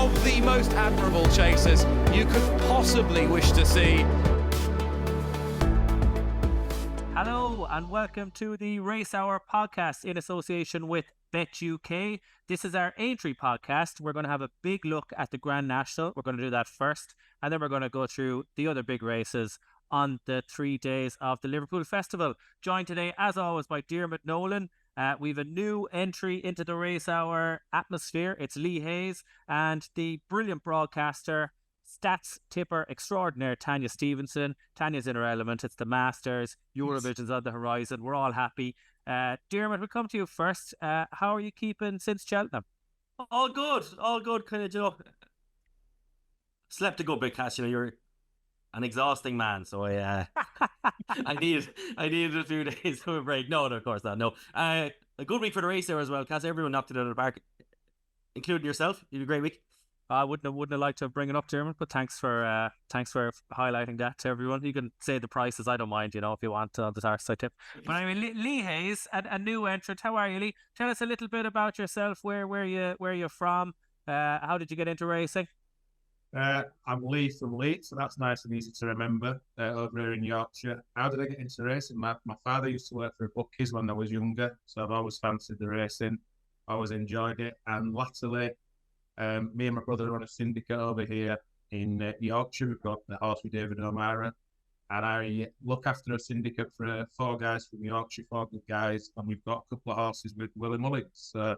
of the most admirable chasers you could possibly wish to see. Hello and welcome to the Racehour podcast in association with BetUK. This is our Aintree podcast. We're going to have a big look at the Grand National. We're going to do that first, and then we're going to go through the other big races on the 3 days of the Liverpool Festival. Joined today, as always, by Diarmuid Nolan. We've a new entry into the Racehour atmosphere. It's Lee Hayes and the brilliant broadcaster, stats tipper extraordinaire, Tanya Stevenson. Tanya's in her element. It's the Masters. Eurovision's on the horizon. We're all happy. Diarmuid, we'll come to you first. How are you keeping since Cheltenham? All good. Kind of, slept a good bit, Cass. You're an exhausting man, so I needed a few days of a break. No, of course not. No, a good week for the race there as well, Cass. Everyone knocked it out of the park, including yourself. You had a great week. I wouldn't have liked to bring it up, Diarmuid, but thanks for highlighting that to everyone. You can say the prices, I don't mind, if you want on the Tarside tip. But I mean, Lee Hayes, a new entrant. How are you, Lee? Tell us a little bit about yourself. Where you're from? How did you get into racing? I'm Lee from Leeds, so that's nice and easy to remember, over here in Yorkshire. How did I get into racing? My father used to work for bookies when I was younger, so I've always fancied the racing, always enjoyed it, and latterly, me and my brother are on a syndicate over here in Yorkshire. We've got the horse with David O'Meara, and I look after a syndicate for 4 guys from Yorkshire, 4 good guys, and we've got a couple of horses with Willie Mullins, so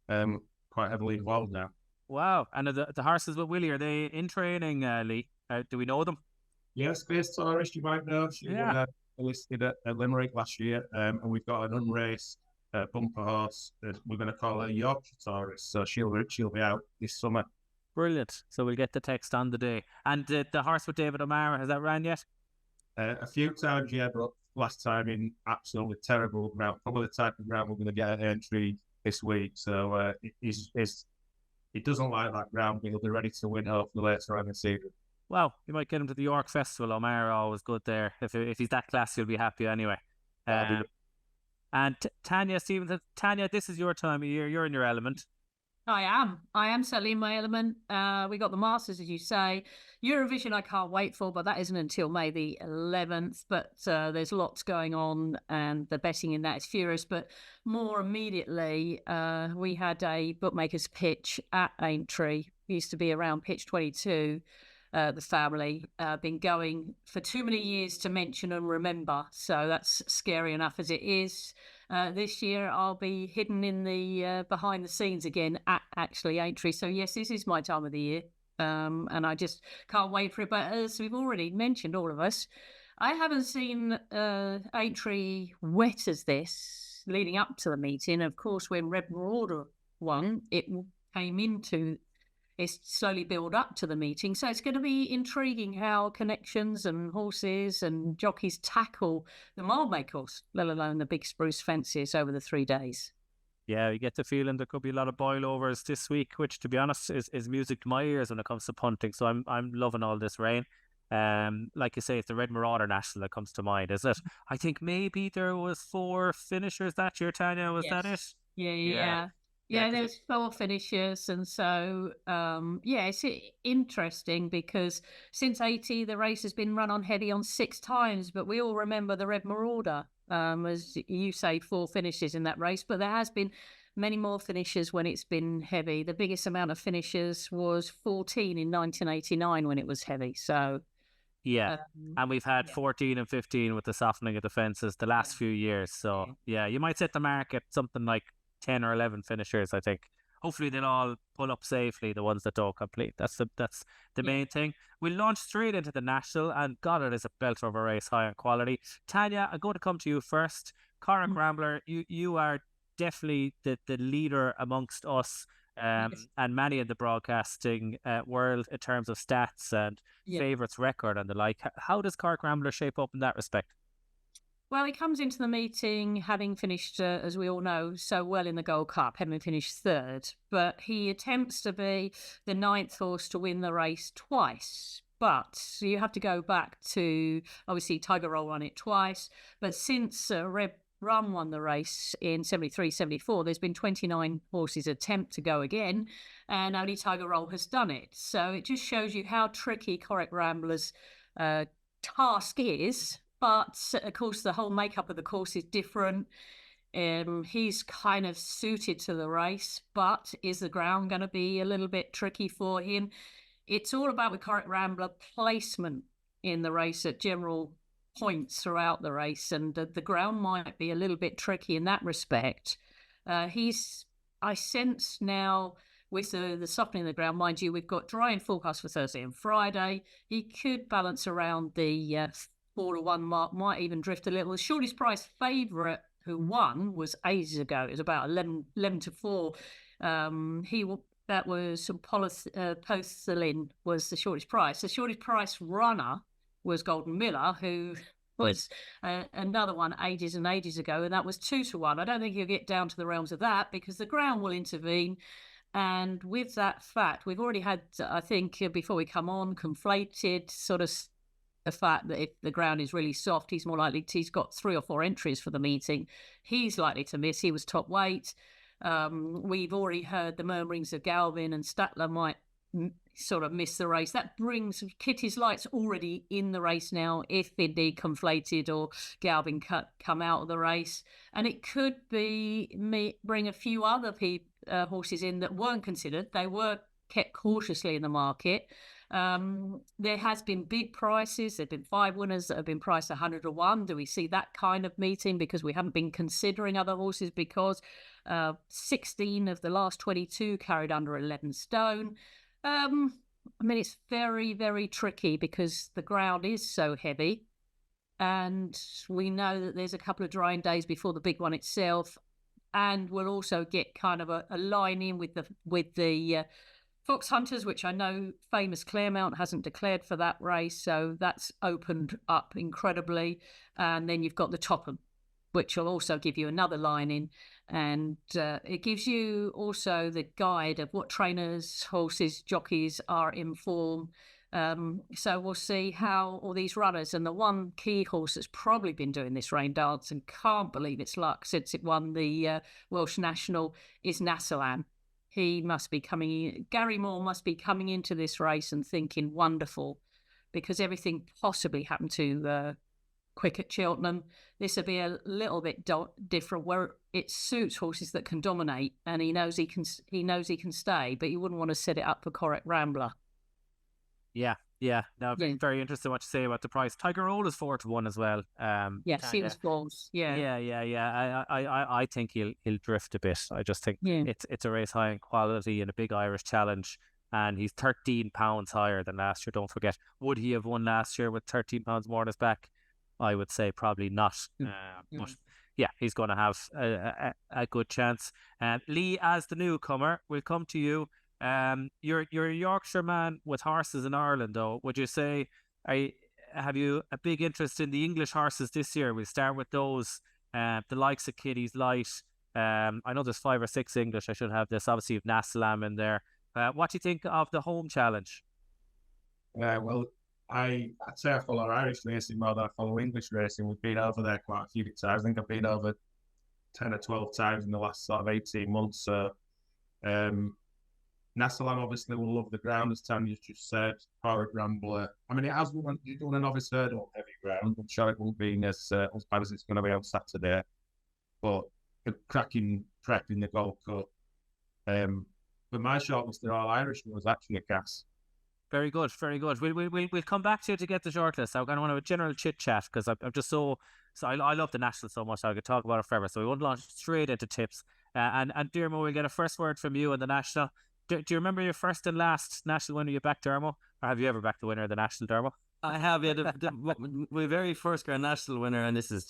quite heavily involved now. Wow. And the horses with Willie, are they in training, Lee? Do we know them? Yeah, Space Tourist, you might know. She won listed at Limerick last year, and we've got an unraced bumper horse that we're going to call a Yorkshire Tourist, so she'll be out this summer. Brilliant. So we'll get the text on the day. And the horse with David O'Meara, has that ran yet? A few times, yeah, but last time in absolutely terrible ground. Probably the type of ground we're going to get at Aintree this week. So he doesn't like that ground, but he'll be ready to win hopefully later on in the season. Well, you might get him to the York Festival. O'Meara always good there. If he's that classy, you'll be happy anyway. And Tanya Stevenson, Tanya, this is your time of year. You're in your element. I am certainly in my element. We got the Masters, as you say. Eurovision I can't wait for, but that isn't until May the 11th. But there's lots going on, and the betting in that is furious. But more immediately, we had a bookmaker's pitch at Aintree. We used to be around pitch 22. The family been going for too many years to mention and remember, so that's scary enough as it is. This year I'll be hidden in the behind the scenes again at actually Aintree, so yes, this is my time of the year, and I just can't wait for it. But as we've already mentioned, all of us, I haven't seen Aintree wet as this leading up to the meeting. Of course, when Red Marauder won, it came into it's slowly build up to the meeting. So it's going to be intriguing how connections and horses and jockeys tackle the mile-make horse, let alone the big spruce Fancies over the 3 days. Yeah, you get the feeling there could be a lot of boilovers this week, which, to be honest, is music to my ears when it comes to punting. So I'm loving all this rain. Like you say, it's the Red Marauder National that comes to mind, is it? I think maybe there was 4 finishers that year, Tanya. Was that it? Yeah, there's 4 finishers, and so it's interesting because since 80 the race has been run on heavy on 6 times, but we all remember the Red Marauder, as you say, 4 finishes in that race, but there has been many more finishes when it's been heavy. The biggest amount of finishes was 14 in 1989 when it was heavy. So and we've had 14 and 15 with the softening of the fences the last few years. So you might set the mark at something like 10 or 11 finishers, I think. Hopefully they'll all pull up safely, the ones that don't complete. That's the main thing. We'll launch straight into the National, and God, it is a belter of a race, high on quality. Tanya, I'm going to come to you first. Corach Rambler, you are definitely the leader amongst us and many in the broadcasting world in terms of stats and favourites record and the like. How does Corach Rambler shape up in that respect? Well, he comes into the meeting having finished, as we all know, so well in the Gold Cup, having finished 3rd. But he attempts to be the 9th horse to win the race twice. But you have to go back to, obviously, Tiger Roll won it twice. But since Red Run won the race in 73, 74. There's been 29 horses attempt to go again, and only Tiger Roll has done it. So it just shows you how tricky Correct Rambler's task is. But of course, the whole makeup of the course is different. He's kind of suited to the race, but is the ground going to be a little bit tricky for him? It's all about with Correct Rambler placement in the race at general points throughout the race, and the ground might be a little bit tricky in that respect. I sense now with the softening of the ground, mind you, we've got dry and forecast for Thursday and Friday. He could balance around the 4-1 mark, might even drift a little. The shortest price favourite who won was ages ago. It was about 11-4. That was Posthelin was the shortest price. The shortest price runner was Golden Miller, who was another one ages and ages ago, and that was 2-1. I don't think you'll get down to the realms of that because the ground will intervene. And with that fact, we've already had, I think, before we come on, conflated sort of the fact that if the ground is really soft, he's more likely he's got 3 or 4 entries for the meeting. He's likely to miss. He was top weight. We've already heard the murmurings of Galvin and Statler might sort of miss the race. That brings Kitty's Light's already in the race now, if indeed conflated or Galvin come out of the race. And it could be bring a few other horses in that weren't considered. They were kept cautiously in the market. There has been big prices. There have been 5 winners that have been priced 100-1. Do we see that kind of meeting? Because we haven't been considering other horses because 16 of the last 22 carried under 11 stone. I mean, it's very, very tricky because the ground is so heavy. And we know that there's a couple of drying days before the big one itself. And we'll also get kind of a line in with the Fox Hunters, which I know Famous Claremont hasn't declared for that race, so that's opened up incredibly. And then you've got the Topham, which will also give you another line in. And it gives you also the guide of what trainers, horses, jockeys are in form. So we'll see how all these runners, and the one key horse that's probably been doing this rain dance and can't believe its luck since it won the Welsh National is Nassalan. He must be coming in. Gary Moore must be coming into this race and thinking wonderful, because everything possibly happened to Quick at Cheltenham. This will be a little bit different, where it suits horses that can dominate, and he knows he can stay, but you wouldn't want to set it up for Correct Rambler. Yeah. Now, very interesting what you say about the price. Tiger Roll is 4-1 as well. Yes, he was false. Yeah. I think he'll drift a bit. I just think it's a race high in quality and a big Irish challenge, and he's £13 higher than last year. Don't forget, would he have won last year with £13 more on his back? I would say probably not. But yeah, he's going to have a good chance. Lee, as the newcomer, we'll come to you. You're a Yorkshire man with horses in Ireland, though. Would you say, have you a big interest in the English horses this year? We'll start with those, the likes of Kitty's Light. I know there's 5 or 6 English. I should have this. Obviously, you've Nassalam in there. What do you think of the home challenge? Well, I'd say I follow Irish racing more than I follow English racing. We've been over there quite a few times. I think I've been over 10 or 12 times in the last sort of 18 months. So, Nassalam obviously will love the ground, as Tanya's just said. Correct Rambler. I mean, you're doing a novice hurdle on heavy ground. I'm sure it won't be as bad as it's going to be on Saturday. But a cracking prep in the Gold Cup. But my shortlist, they're all Irish ones, actually, Cass. Very good, very good. We'll come back to you to get the shortlist. I'm going to want a general chit chat because I'm just so I love the National so much. I could talk about it forever. So we won't launch straight into tips. And Diarmuid, we'll get a first word from you on the National. Do you remember your first and last National winner you backed, Diarmuid? Or have you ever backed the winner of the National, Diarmuid? I have, yeah. My very first Grand National winner, and this is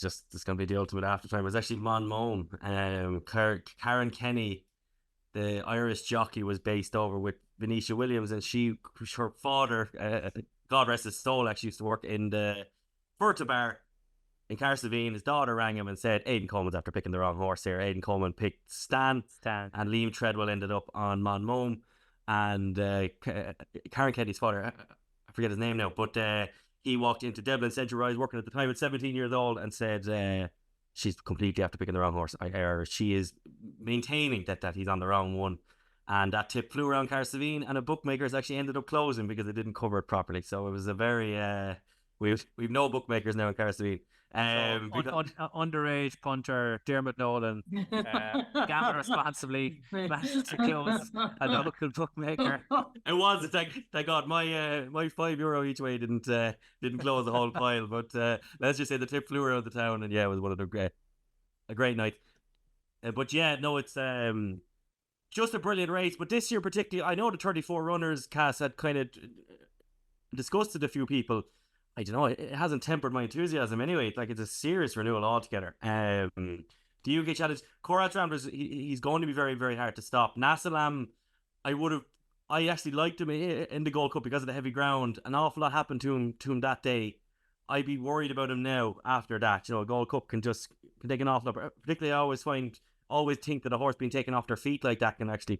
going to be the ultimate aftertime, was actually Mon Mome. Karen Kenny, the Irish jockey, was based over with Venetia Williams, and her father, God rest his soul, actually used to work in the Furta Bar in Carsavine. His daughter rang him and said, Aidan Coleman's after picking the wrong horse here. Aidan Coleman picked Stan. And Liam Treadwell ended up on Mon Mome. And Karen Kenny's father, I forget his name now, but he walked into Dublin Central Rise working at the time at 17 years old and said, she's completely after picking the wrong horse. Or she is maintaining that he's on the wrong one. And that tip flew around Carsavine, and a bookmakers actually ended up closing because they didn't cover it properly. So it was a very we've no bookmakers now in Carsavine. Underage punter Diarmuid Nolan, gamble responsibly, managed to close a local bookmaker. It was. Thank God my €5 each way didn't close the whole pile. But let's just say the tip flew around the town, and yeah, it was one of the a great night. But yeah, no, it's just a brilliant race. But this year particularly, I know the 34 runners, Cass, had kind of disgusted a few people. I don't know, it hasn't tempered my enthusiasm anyway. Like, it's a serious renewal altogether. The UK challenge, Korat Ramblers, he's going to be very, very hard to stop. Nasalam, I actually liked him in the Gold Cup because of the heavy ground. An awful lot happened to him that day. I'd be worried about him now after that. You know, a Gold Cup can take an awful lot. Particularly, I always think that a horse being taken off their feet like that can actually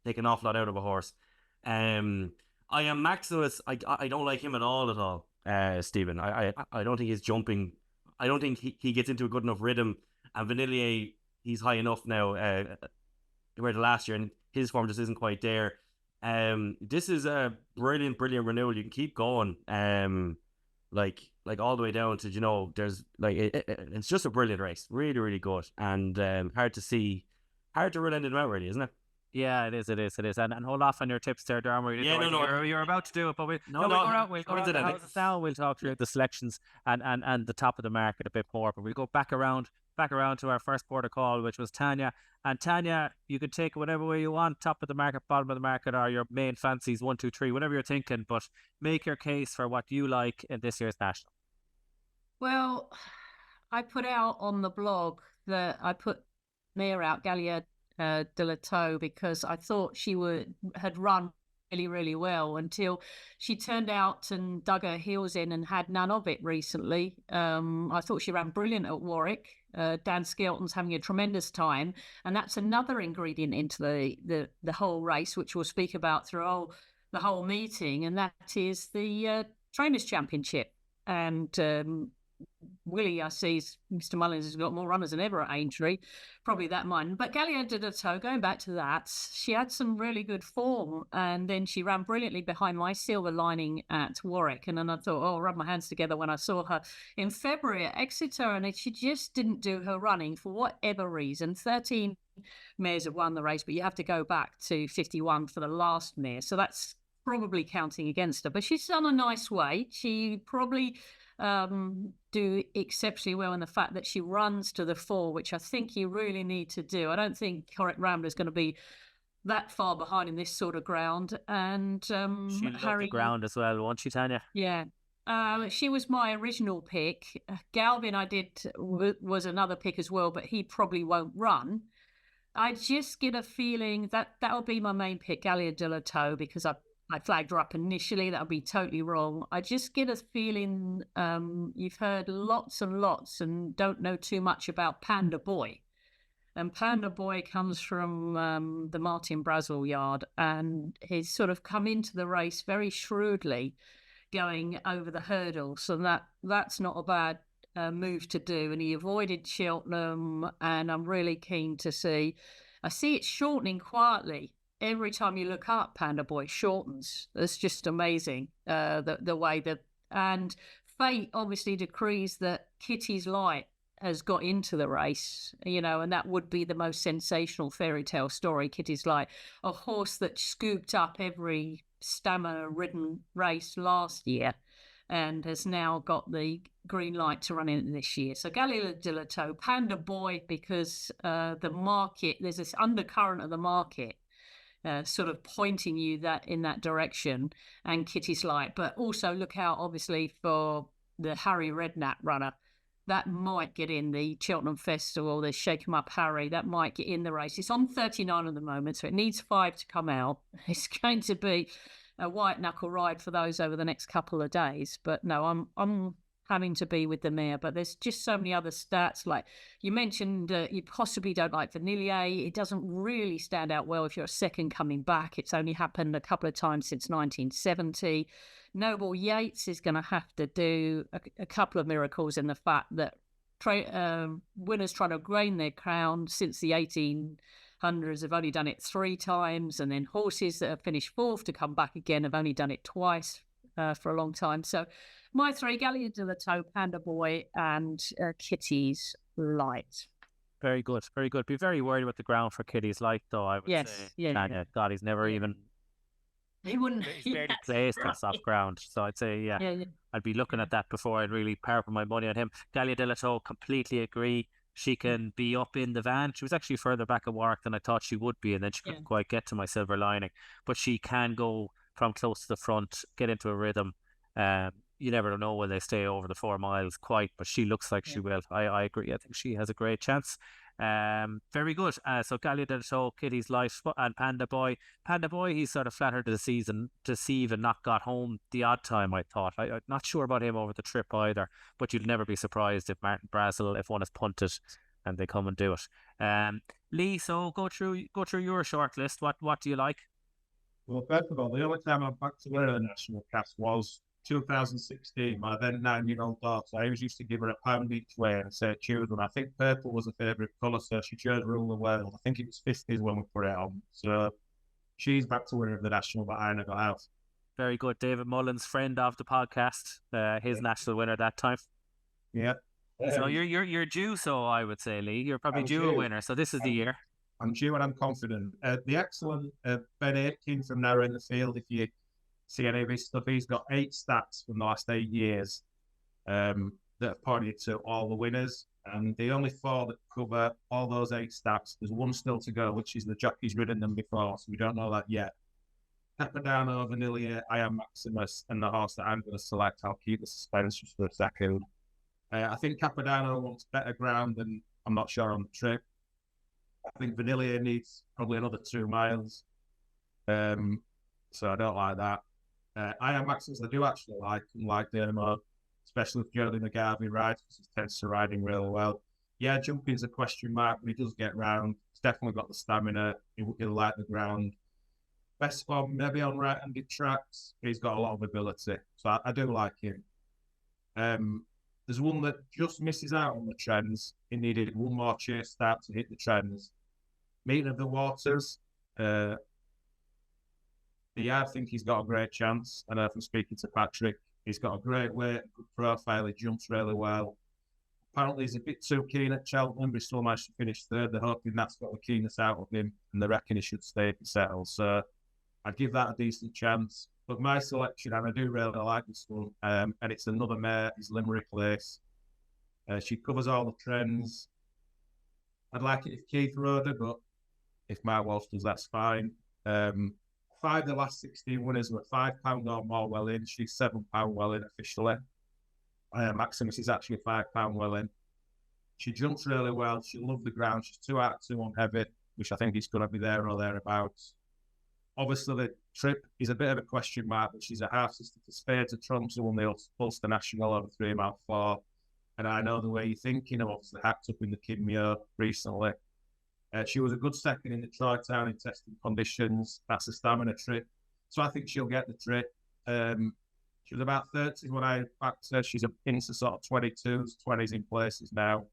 take an awful lot out of a horse. I am Maximus. I don't like him at all, Stephen. I don't think he's jumping. I don't think he gets into a good enough rhythm. And Vanillier, he's high enough now compared to last year, and his form just isn't quite there. This is a brilliant renewal. You can keep going. Like all the way down to, you know, there's like it's just a brilliant race. Really, really good, and hard to rule anything out, really, isn't it? Yeah, it is. And hold off on your tips there, Diarmuid. Yeah, no. You're about to do it, but we'll go around the houses now. We'll talk through the selections and the top of the market a bit more. But we'll go back around to our first port of call, which was Tanya. And Tanya, you can take it whatever way you want, top of the market, bottom of the market, or your main fancies, 1, 2, 3, whatever you're thinking. But make your case for what you like in this year's National. Well, I put out on the blog that I put Mare out, Gallia de la Toe, because I thought she had run really, really well until she turned out and dug her heels in and had none of it recently. I thought she ran brilliant at Warwick. Dan Skelton's having a tremendous time, and that's another ingredient into the whole race, which we'll speak about through the whole meeting, and that is the Trainers' Championship. And Willie, I see, Mr. Mullins has got more runners than ever at Aintree, probably that mine. But Gallia de la Toe, going back to that, she had some really good form, and then she ran brilliantly behind my Silver Lining at Warwick. And then I thought, I'll rub my hands together when I saw her in February at Exeter, and she just didn't do her running for whatever reason. 13 mares have won the race, but you have to go back to 51 for the last mare, so that's probably counting against her. But she's done a nice way. She probably do exceptionally well in the fact that she runs to the 4, which I think you really need to do. I don't think Correct Rambler is going to be that far behind in this sort of ground. And she loved the ground as well, won't she, Tanya? Yeah. She was my original pick. Galvin was another pick as well, but he probably won't run. I just get a feeling that will be my main pick, Gallia de la Toe, because I flagged her up initially. That would be totally wrong. I just get a feeling you've heard lots and lots and don't know too much about Panda Boy. And Panda Boy comes from the Martin Braswell yard, and he's sort of come into the race very shrewdly, going over the hurdles. So that's not a bad move to do. And he avoided Cheltenham, and I'm really keen to see. I see it shortening quietly. Every time you look up, Panda Boy shortens. It's just amazing, the way that... And fate obviously decrees that Kitty's Light has got into the race, you know, and that would be the most sensational fairy tale story, Kitty's Light. A horse that scooped up every stamina-ridden race last year and has now got the green light to run in this year. So Gallia de la Toe, Panda Boy, because the market, there's this undercurrent of the market sort of pointing you in that direction, and Kitty's Light. But also look out, obviously, for the Harry Redknapp runner. That might get in the Cheltenham Festival, the Shake 'em Up Harry. That might get in the race. It's on 39 at the moment, so it needs 5 to come out. It's going to be a white knuckle ride for those over the next couple of days. But no, I'm having to be with the mare, but there's just so many other stats. Like you mentioned, you possibly don't like Vanillier. It doesn't really stand out well if you're a second coming back. It's only happened a couple of times since 1970. Noble Yates is going to have to do a couple of miracles in the fact that winners trying to gain their crown since the 1800s have only done it 3 times, and then horses that have finished 4th to come back again have only done it twice for a long time. So my 3, Gallia de la Toe, Panda Boy, and Kitty's Light. Very good, very good. Be very worried about the ground for Kitty's Light, though, I would say. Yeah. God, he's never even... He wouldn't... He's barely placed on soft ground. So I'd say, I'd be looking at that before I'd really power my money on him. Gallia de la Toe, completely agree. She can be up in the van. She was actually further back at Warwick than I thought she would be, and then she couldn't quite get to my Silver Lining. But she can go from close to the front, get into a rhythm. You never know when they stay over the 4 miles quite, but she looks like she will. I agree. I think she has a great chance. Very good. So Gallia de la Toe, Kitty's Light, and Panda Boy. Panda Boy, he's sort of flattered the season, deceive and not got home the odd time, I thought. I'm not sure about him over the trip either, but you'd never be surprised if Martin Brazel, if one is punted and they come and do it. Lee, so go through your short list. What do you like? Well, first of all, the only time I'm back to wear the national cast was 2016. My then 9-year-old daughter, I always used to give her £1 each way and say choose one. I think purple was a favourite colour, so she chose Rule the World. I think it was 50s when we put it on. So she's back to winner of the national, but I never got out. Very good. David Mullins, friend of the podcast, his national winner that time. Yeah. So you're due, so I would say, Lee. You're probably due a winner, so this is the year. I'm due and I'm confident. The excellent Ben Aitken from Narrow in the Field, if you see any of his stuff, he's got 8 stats from the last 8 years that have pointed to all the winners. And the only 4 that cover all those 8 stats, there's one still to go, which is the jockey's ridden them before, so we don't know that yet. Capodanno, Vanilla, I Am Maximus, and the horse that I'm going to select. I'll keep the suspense just for a second. I think Capodanno wants better ground than I'm not sure on the trip. I think Vanilla needs probably another 2 miles. So I don't like that. I Am Maximus, I do actually like Diarmuid, especially if Jody McGarvey rides, because he tends to riding really well. Yeah, jumping's a question mark, but he does get round. He's definitely got the stamina. He'll like the ground. Best form, maybe on right-handed tracks. He's got a lot of ability, so I do like him. There's one that just misses out on the trends. He needed one more chase start to hit the trends. Meeting of the Waters. I think he's got a great chance. I know from speaking to Patrick, he's got a great weight, good profile. He jumps really well. Apparently, he's a bit too keen at Cheltenham, but he still managed to finish 3rd. They're hoping that's got the keenness out of him, and they reckon he should stay if he settles. So I'd give that a decent chance. But my selection, and I do really like this one, and it's another mare, is Limerick Lace. She covers all the trends. I'd like it if Keith rode her, but if Mark Walsh does, that's fine. 5 of the last 16 winners were £5 or more well in. She's £7 well in officially. Maximus is actually £5 well in. She jumps really well. She loves the ground. She's 2 out of 2 on heavy, which I think is going to be there or thereabouts. Obviously, the trip is a bit of a question mark, but she's a half sister to Spades of Trumps, who won the Ulster National over 3 mile 4. And I know the way you're thinking. I've obviously hacked up in the Kinmure recently. She was a good second in the Troytown in testing conditions. That's a stamina trip. So I think she'll get the trip. She was about 30 when I backed her. She's into sort of 22s, 20s in places now.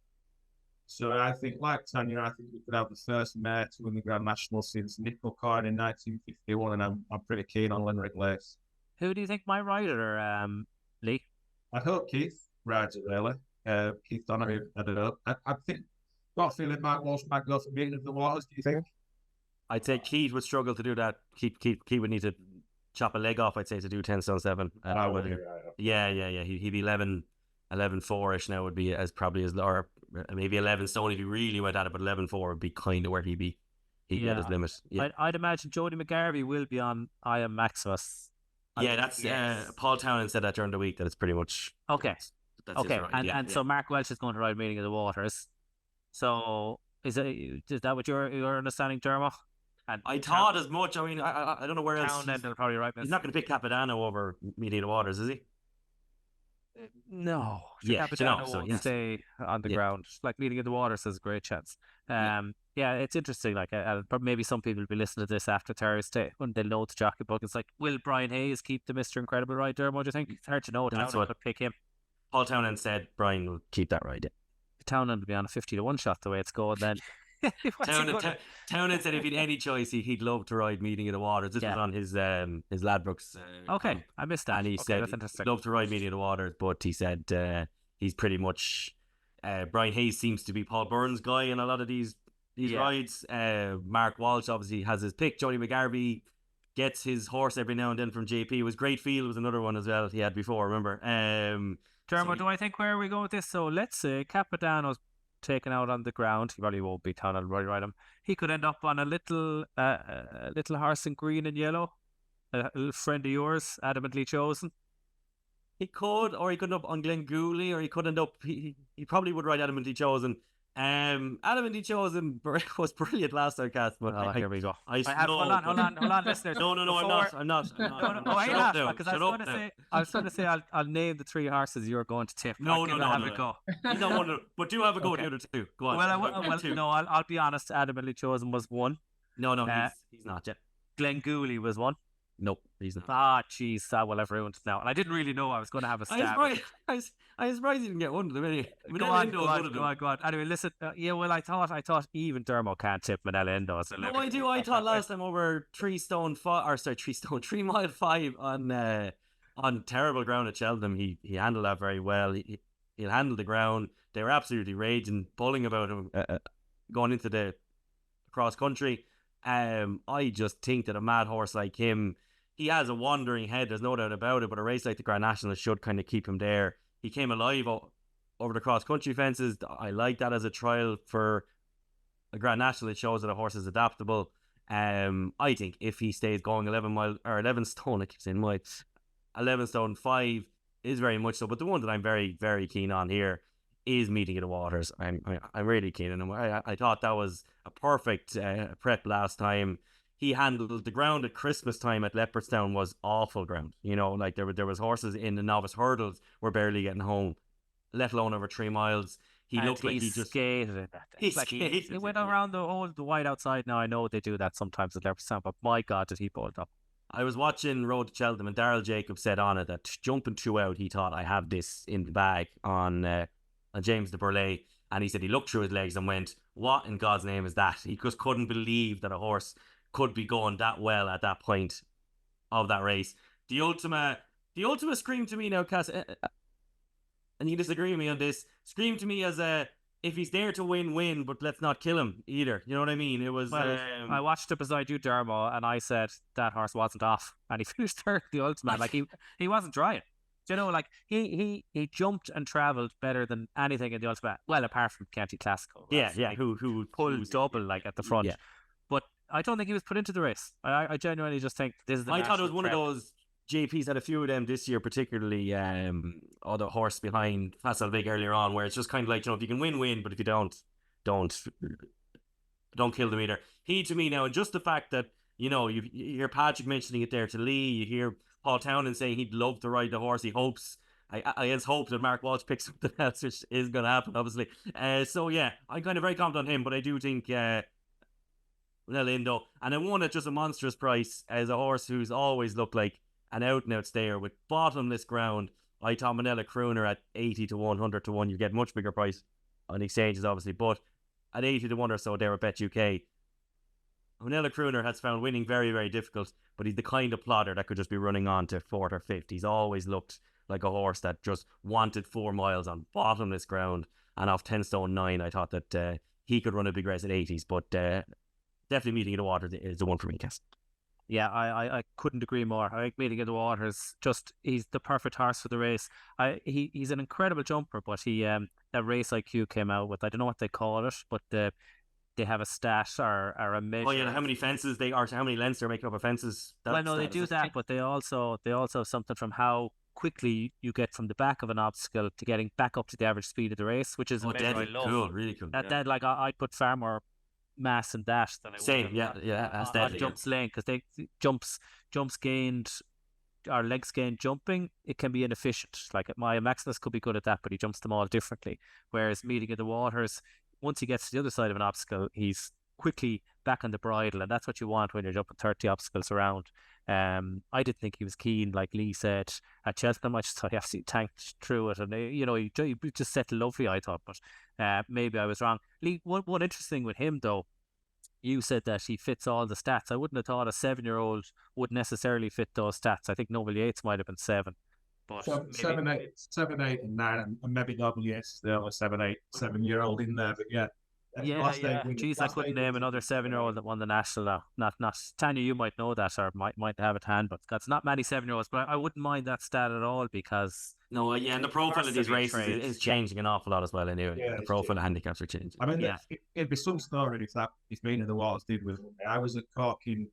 So I think, like Tanya, I think we could have the first mare to win the Grand National since Nickel Coin in 1951, and I'm pretty keen on Limerick Lace. Who do you think might ride it, Lee? I hope Keith rides it, really. Keith Donahue, I don't know. I think, got a feeling Mark Walsh might go for Meeting of the Waters, do you think? I'd say Keith would struggle to do that. Keith would need to chop a leg off, I'd say, to do 10 stone 7. Yeah. He'd be 11-4-ish now, would be as probably as, or maybe 11 stone if he really went at it, but 11-4 would be kind of where he'd be. He'd at his limit. Yeah. I'd imagine Jody McGarvey will be on I Am Maximus. That's Paul Townend said that during the week, that it's pretty much okay. That's okay, right. So Mark Welch is going to ride Meeting of the Waters. So is that what your understanding, Dermot? And I thought as much. I mean, I don't know where else. Townend will probably ride. He's not going to pick Capodanno over Meeting of the Waters, is he? No. Capodanno won't stay on the ground. Like Meeting of the Waters has a great chance. It's interesting. Like maybe some people will be listening to this after Thursday when they know the jockey book. It's like, will Brian Hayes keep the Mr. Incredible ride, Dermot? Do you think? It's hard to know. That's what could pick him. Paul Townend said Brian will keep that ride. Townend will be on a 50-1 shot the way it's going then. Townend said if he'd any choice, he'd love to ride Meeting of the Waters. This was on his Ladbrokes. Okay, I missed that. And he said he'd love to ride Meeting of the Waters, but he said he's pretty much Brian Hayes seems to be Paul Byrne's guy in a lot of these rides. Mark Walsh obviously has his pick. Johnny McGarvey gets his horse every now and then from JP. It was Great Field was another one as well he had before, remember? Dermot, do I think where are we going with this? So let's say Capodanno's taken out on the ground. He probably won't be Townend ride him. He could end up on a little horse in green and yellow. A little friend of yours, adamantly chosen. He could, or he could end up on Glengooley, or he could end up. He probably would ride adamantly chosen. Adamantly chosen was brilliant last time, Cass. But here we go. Hold on, listeners. No, I'm not. Because I was going to say I'll name the 3 horses you're going to tip. No. Go. But do have a go at the other 2. Go on. I'll be honest. Adamantly chosen was 1. No, he's not yet. Glengooley was 1. Nope, he's not. Jeez, that will have ruined it now. And I didn't really know I was going to have a stab. I was surprised he didn't get one of them anyway. Go on. Anyway, listen. I thought even Dermo can't tip Manella Endos. No, I do. I thought last time over 3 mile 5 on terrible ground at Cheltenham. He handled that very well. He'll handle the ground. They were absolutely raging, pulling about him going into the cross country. I just think that a mad horse like him, he has a wandering head, there's no doubt about it, but a race like the Grand National should kind of keep him there. He came alive over the cross-country fences. I like that as a trial for a Grand National. It shows that a horse is adaptable. I think if he stays going 11 stone, I keep saying 11 stone 5 is very much so, but the one that I'm very, very keen on here is Meeting of the Waters. I'm really keen on him. I thought that was a perfect prep last time. He handled the ground at Christmas time at Leopardstown was awful ground. Like there was horses in the novice hurdles were barely getting home, let alone over 3 miles. He looked like he just skated. He went around the wide outside. Now I know they do that sometimes at Leopardstown, but my God, did he pull it up? I was watching Road to Cheltenham and Daryl Jacobs said on it that jumping 2 out, he thought I have this in the bag on James de Burleigh, and he said he looked through his legs and went, what in God's name is that? He just couldn't believe that a horse could be going that well at that point of that race. The Ultima screamed to me now, Cass, and you disagree with me on this, screamed to me as if he's there to win, but let's not kill him either. You know what I mean? It was. I watched it beside you, Dermo, and I said that horse wasn't off, and he finished third the Ultima. Like he wasn't trying. Like he jumped and travelled better than anything in the Ultima. Well, apart from County Classical. Yeah. Who pulled double like at the front. Yeah. But I don't think he was put into the race. I genuinely just think this is. I thought it was one of those. JP's had a few of them this year, particularly the horse behind Fassalvig earlier on, where it's just kind of like, if you can win, but if you don't kill them either. He, to me now, and just the fact that, you hear Patrick mentioning it there to Lee, you hear Paul Townend saying he'd love to ride the horse. He hopes, I just hope that Mark Walsh picks something else, which is going to happen, obviously. So yeah, I'm kind of very confident on him, but I do think Indo, and I won at just a monstrous price as a horse who's always looked like an out-and-out stayer with bottomless ground. I thought Manila Crooner at 80 to 100 to 1, you get much bigger price on exchanges, obviously, but at 80 to 1 or so there at BetUK, Manila Crooner has found winning very, very difficult, but he's the kind of plotter that could just be running on to 4th or 5th. He's always looked like a horse that just wanted 4 miles on bottomless ground, and off 10 stone 9, I thought that he could run a big race at 80s, but definitely Meeting of the Waters is the one for me, Cass. Yeah, I couldn't agree more. I think Meeting of the Waters, he's the perfect horse for the race. He's an incredible jumper, but that Race IQ came out with, I don't know what they call it, but they have a stat or a measure. Oh yeah, how many fences they are, how many lengths they're making up of fences. They do that, but they also have something from how quickly you get from the back of an obstacle to getting back up to the average speed of the race, which is a measure I love. Cool, really cool. That like I'd put far more mass in that than I would. Same, yeah, that's deadly. Jumps lane, because they jumps gained or legs gained jumping, it can be inefficient. Like my Maximus could be good at that, but he jumps them all differently. Whereas Meeting of the Waters, once he gets to the other side of an obstacle, he's quickly back on the bridle, and that's what you want when you're jumping 30 obstacles around. I didn't think he was keen, like Lee said at Cheltenham. I just thought he absolutely tanked through it, and he just settled lovely, I thought, but maybe I was wrong. Lee, one interesting with him though, you said that he fits all the stats. I wouldn't have thought a 7-year-old would necessarily fit those stats. I think Noble Yates might have been 7. But Seven, 8, and 9, and maybe W S still a 7-year-old in there. But yeah, yeah. Jeez, I couldn't name another 7-year-old that won the national now. Not Tanya, you might know that or might have it hand, but that's not many 7-year-olds. But I wouldn't mind that stat at all because and the profile of these races is changing an awful lot as well. Anyway, the profile of handicaps are changing. I mean, it'd be some story if Meeting of the Waters did with me. I was at Cork in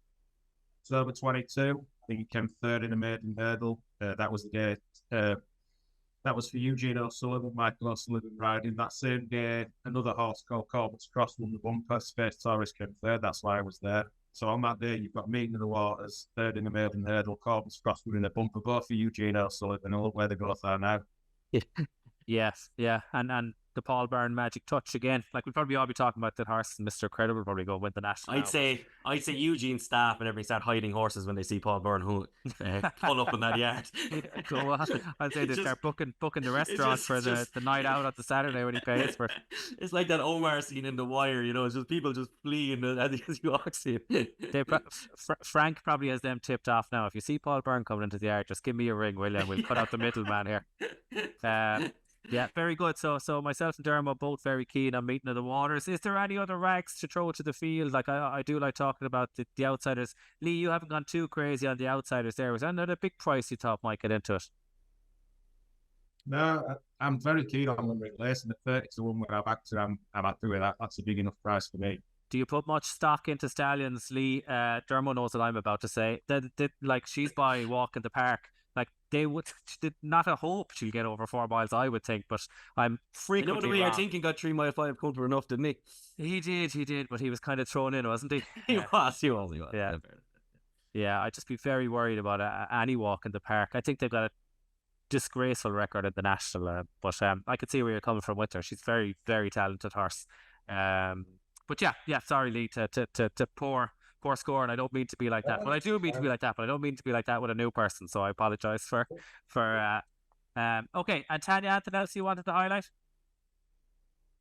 October 22. I think he came third in a maiden hurdle. That was the day. That was for Eugene O'Sullivan, Michael O'Sullivan riding. That same day, another horse called Corbett's Cross won the bumper. Space Taurus came third. That's why I was there. So on that day, you've got Meeting of the Waters, third in the maiden hurdle, Corbett's Cross winning a bumper, both for Eugene O'Sullivan. And look where they both are now. Yes, yeah, and the Paul Byrne magic touch again. Like we'll probably all be talking about that horse, and Mr. Credible will probably go win the national. I'd say Eugene's staff and everybody start hiding horses when they see Paul Byrne who pull up in that yard. Go on. I'd say they start booking the restaurant for the night out on the Saturday when he pays for it. It's like that Omar scene in The Wire, it's just people just fleeing as you walk in. Frank probably has them tipped off now. If you see Paul Byrne coming into the yard, just give me a ring, will you? And we'll cut out the middleman here. Yeah, very good. So myself and Dermot both very keen on Meeting of the Waters. Is there any other rags to throw to the field? Like I do like talking about the outsiders. Lee, you haven't gone too crazy on the outsiders there. Was that another big price you thought might get into it? No, I'm very keen on Limerick Lace, and the 30 to 1 where I backed to, I'm happy with that. That's a big enough price for me. Do you put much stock into stallions, Lee? Dermot knows what I'm about to say. Like she's by Walk in the Park. Like they would not a hope she'll get over 4 miles, I would think, but I'm frequently the way you're thinking got 3 mile 5 cover enough, didn't he? He did, but he was kind of thrown in, wasn't he? He was. Yeah, I'd just be very worried about any Walk in the Park. I think they've got a disgraceful record at the national, but I could see where you're coming from with her. She's very, very talented horse. But yeah, sorry, Lee, to poor score, and I don't mean to be like that. Well, I do mean to be like that, but I don't mean to be like that with a new person. So I apologise for. Okay, and Tanya, anything else you wanted to highlight?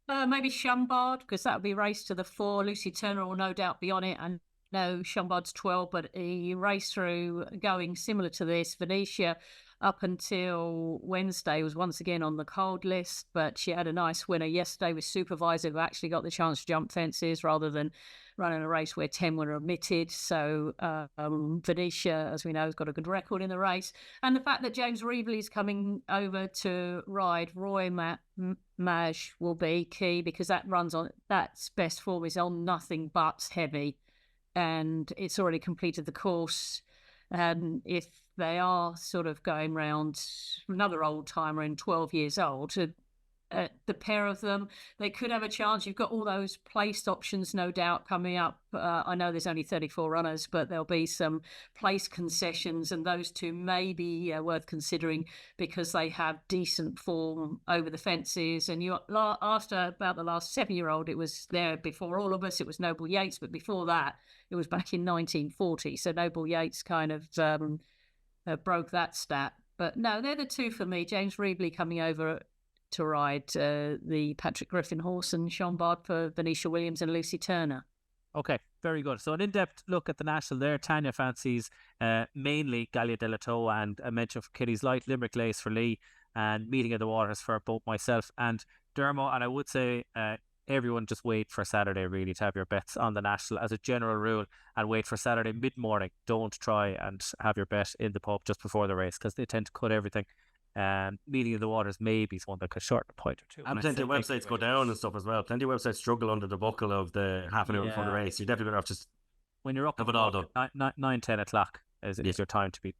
Maybe Chambard, because that would be race to the 4. Lucy Turner will no doubt be on it. And no, Chambard's 12, but he raced through going similar to this. Venetia up until Wednesday was once again on the cold list, but she had a nice winner yesterday with Supervisor, who actually got the chance to jump fences rather than running a race where 10 were omitted. So Venetia, as we know, has got a good record in the race. And the fact that James Reevely is coming over to ride Roy Maj will be key, because that's best form is on nothing but heavy, and it's already completed the course. And if they are sort of going round another old timer in 12 years old, the pair of them, they could have a chance. You've got all those placed options, no doubt, coming up. I know there's only 34 runners, but there'll be some place concessions, and those two may be worth considering because they have decent form over the fences. And you asked about the last 7-year-old. It was there before all of us. It was Noble Yates, but before that, it was back in 1940. So Noble Yates kind of broke that stat. But no, they're the two for me. James Reevely coming over to ride the Patrick Griffin horse, and Chambard for Venetia Williams and Lucy Turner. Okay, very good. So an in-depth look at the national there. Tanya fancies mainly Gallia de la Toe, and a mention for Kitty's Light, Limerick Lace for Lee, and Meeting of the Waters for both myself and Dermot. And I would say everyone just wait for Saturday really to have your bets on the national as a general rule, and wait for Saturday mid-morning. Don't try and have your bet in the pub just before the race, because they tend to cut everything. Meeting of the Waters maybe is one that could shorten a point or two. And plenty of websites go down and stuff as well. Plenty of websites struggle under the buckle of the half an hour before the race. You're definitely better off just when you're up have it all done. 9, 10 o'clock. is your time to be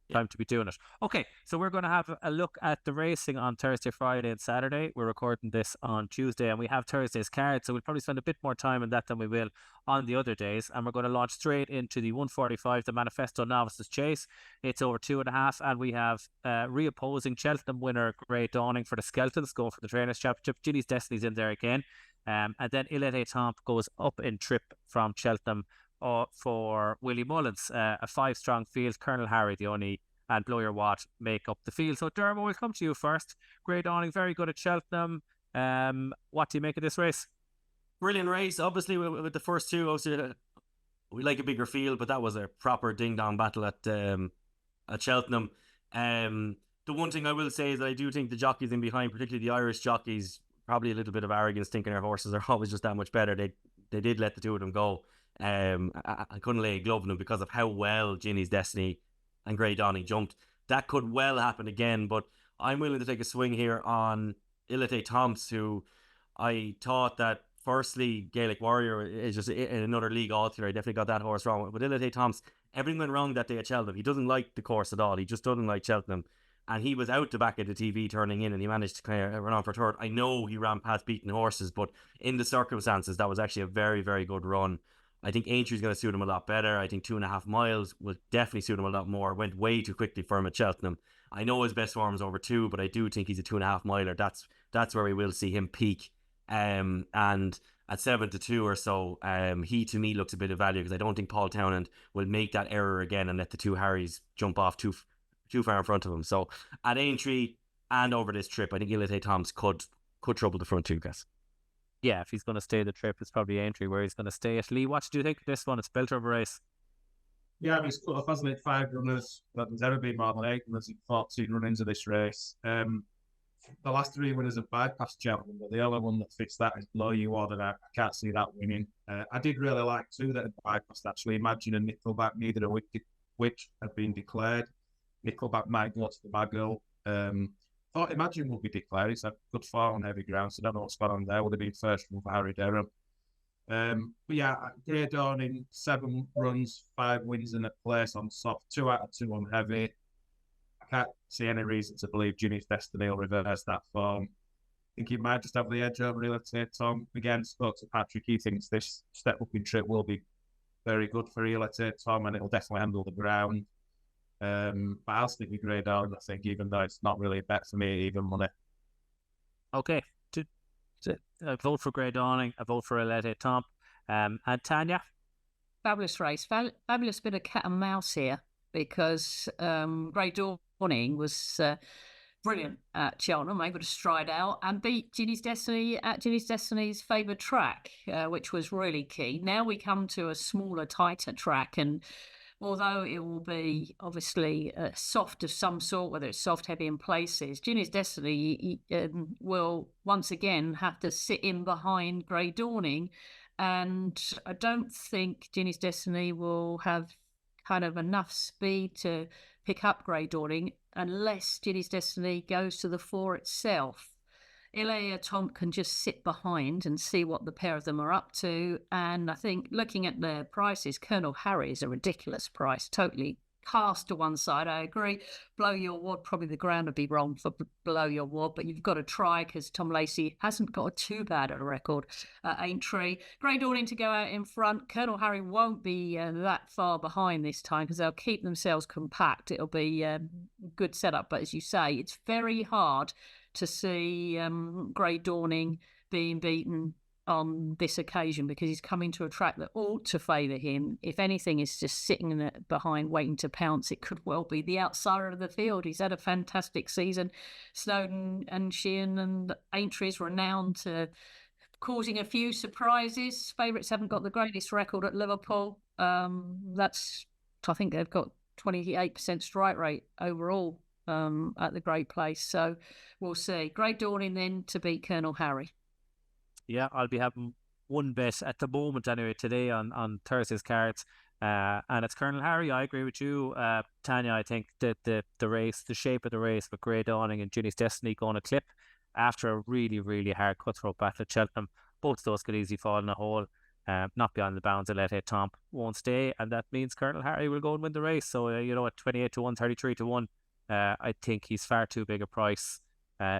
doing it. Okay, so we're going to have a look at the racing on Thursday, Friday, and Saturday. We're recording this on Tuesday, and we have Thursday's card, so we'll probably spend a bit more time on that than we will on the other days. And we're going to launch straight into the 145, the Manifesto Novices Chase. It's over 2.5, and we have reopposing Cheltenham winner Grey Dawning for the Skeltons, going for the Trainers' Championship. Ginny's Destiny's in there again. And then Ilete Tomp goes up in trip from Cheltenham for Willie Mullins. A 5-strong field. Colonel Harry, the only, and Blow Your Wad make up the field. So Dermo, we'll come to you first. Grey Dawning, very good at Cheltenham. What do you make of this race? Brilliant race. Obviously, with the first two, obviously, we like a bigger field, but that was a proper ding-dong battle at Cheltenham. The one thing I will say is that I do think the jockeys in behind, particularly the Irish jockeys, probably a little bit of arrogance, thinking their horses are always just that much better. They did let the two of them go. I couldn't lay a glove on them because of how well Ginny's Destiny and Grey Dawning jumped. That could well happen again, but I'm willing to take a swing here on Ilete Tomps, who I thought that firstly Gaelic Warrior is just in another league altogether. I definitely got that horse wrong. But Ilete Tomps, everything went wrong that day at Cheltenham. He doesn't like the course at all. He just doesn't like Cheltenham. And he was out the back of the TV turning in, and he managed to kind of run on for third. I know he ran past beaten horses, but in the circumstances, that was actually a very, very good run. I think Aintree is going to suit him a lot better. I think 2.5 miles will definitely suit him a lot more. Went way too quickly for him at Cheltenham. I know his best form is over 2, but I do think he's a 2.5 miler. That's where we will see him peak. And at 7-2 or so, he to me looks a bit of value, because I don't think Paul Townend will make that error again and let the two Harrys jump off too far in front of him. So at Aintree and over this trip, I think Ilete Tomps could trouble the front two, guys. Yeah, if he's going to stay the trip, it's probably Aintree where he's going to stay it. Lee, what do you think of this one? It's belter of a race. Yeah, I mean, it's cut off, hasn't it? 5 runners, but there's ever been more than 8 runners in 14 run-ins of this race. The last 3 winners have bypassed Cheltenham, but the only one that fits that is Blow You Wad, and I can't see that winning. I did really like 2 that had bypassed, actually. Imagine and Nickelback, neither of which have been declared. Nickelback might go to the Bagel. Thought Imagine would be declared. It's a good form on heavy ground, so I don't know what's gone on there. Would have been first run for Harry Derham. But yeah, Grey Dawning, 7 runs, 5 wins in a place on soft, 2 out of 2 on heavy. I can't see any reason to believe Ginny's Destiny will reverse that form. I think he might just have the edge over Ilete Tom. Again, spoke to Patrick. He thinks this step up in trip will be very good for Ilete Tom, and it'll definitely handle the ground. But I'll stick with Grey Dawning, I think, even though it's not really a bet for me, even money. Okay. I vote for Grey Dawning. I vote for Ilete Tomp. And Tanya? Fabulous race. Fabulous bit of cat and mouse here, because Grey Dawning was brilliant at Cheltenham, able to stride out and beat Ginny's Destiny at Ginny's Destiny's favoured track, which was really key. Now we come to a smaller, tighter track, and although it will be obviously soft of some sort, whether it's soft, heavy in places, Ginny's Destiny will once again have to sit in behind Grey Dawning. And I don't think Ginny's Destiny will have kind of enough speed to pick up Grey Dawning unless Ginny's Destiny goes to the fore itself. Ilete Tomp can just sit behind and see what the pair of them are up to. And I think looking at their prices, Colonel Harry is a ridiculous price, totally cast to one side. I agree. Blow Your Wad, probably the ground would be wrong for Blow Your Wad, but you've got to try, because Tom Lacey hasn't got too bad a record at Aintree. Grey Dawning to go out in front. Colonel Harry won't be that far behind this time, because they'll keep themselves compact. It'll be a good setup, but as you say, it's very hard to see Grey Dawning being beaten on this occasion, because he's coming to a track that ought to favour him. If anything is just sitting behind waiting to pounce, it could well be the outsider of the field. He's had a fantastic season. Snowdon and Sheehan and Aintree is renowned to causing a few surprises. Favourites haven't got the greatest record at Liverpool. I think they've got 28% strike rate overall at the Great Place. So we'll see. Grey Dawning then to beat Colonel Harry. Yeah, I'll be having one bet at the moment anyway today on Thursday's cards, and it's Colonel Harry. I agree with you, Tanya. I think that the race, the shape of the race with Grey Dawning and Ginny's Destiny going a clip after a really, really hard cutthroat battle at Cheltenham, both of those could easily fall in a hole. not beyond the bounds of Let Hit Tomp won't stay, and that means Colonel Harry will go and win the race. So at 28 to 1, 33 to 1, I think he's far too big a price.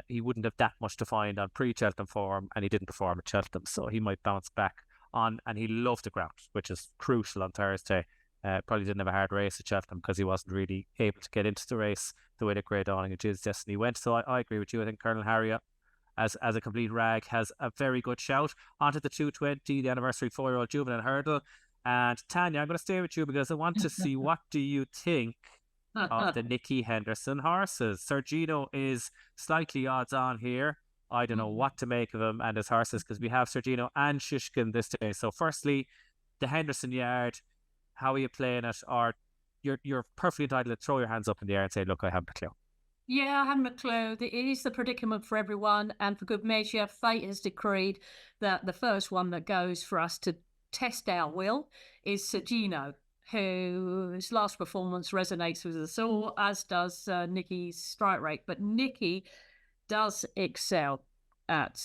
He wouldn't have that much to find on pre-Cheltenham form, and he didn't perform at Cheltenham, so he might bounce back on, and he loved the ground, which is crucial on Thursday. Probably didn't have a hard race at Cheltenham because he wasn't really able to get into the race the way that Grey Dawning and Jill's Destiny went. So I agree with you. I think Colonel Harry, as a complete rag, has a very good shout. Onto the 220, the anniversary 4-year-old juvenile hurdle. And Tanya, I'm going to stay with you because I want to see what do you think of the Nicky Henderson horses. Sergino is slightly odds on here. I don't know what to make of him and his horses because we have Sergino and Shishkin this day. So firstly, the Henderson yard, how are you playing it? Or you're perfectly entitled to throw your hands up in the air and say, look, I haven't a clue. Yeah, I haven't a clue. It is the predicament for everyone, and for good measure, fate has decreed that the first one that goes for us to test our will is Sergino, whose last performance resonates with us all, as does Nicky's strike rate. But Nicky does excel at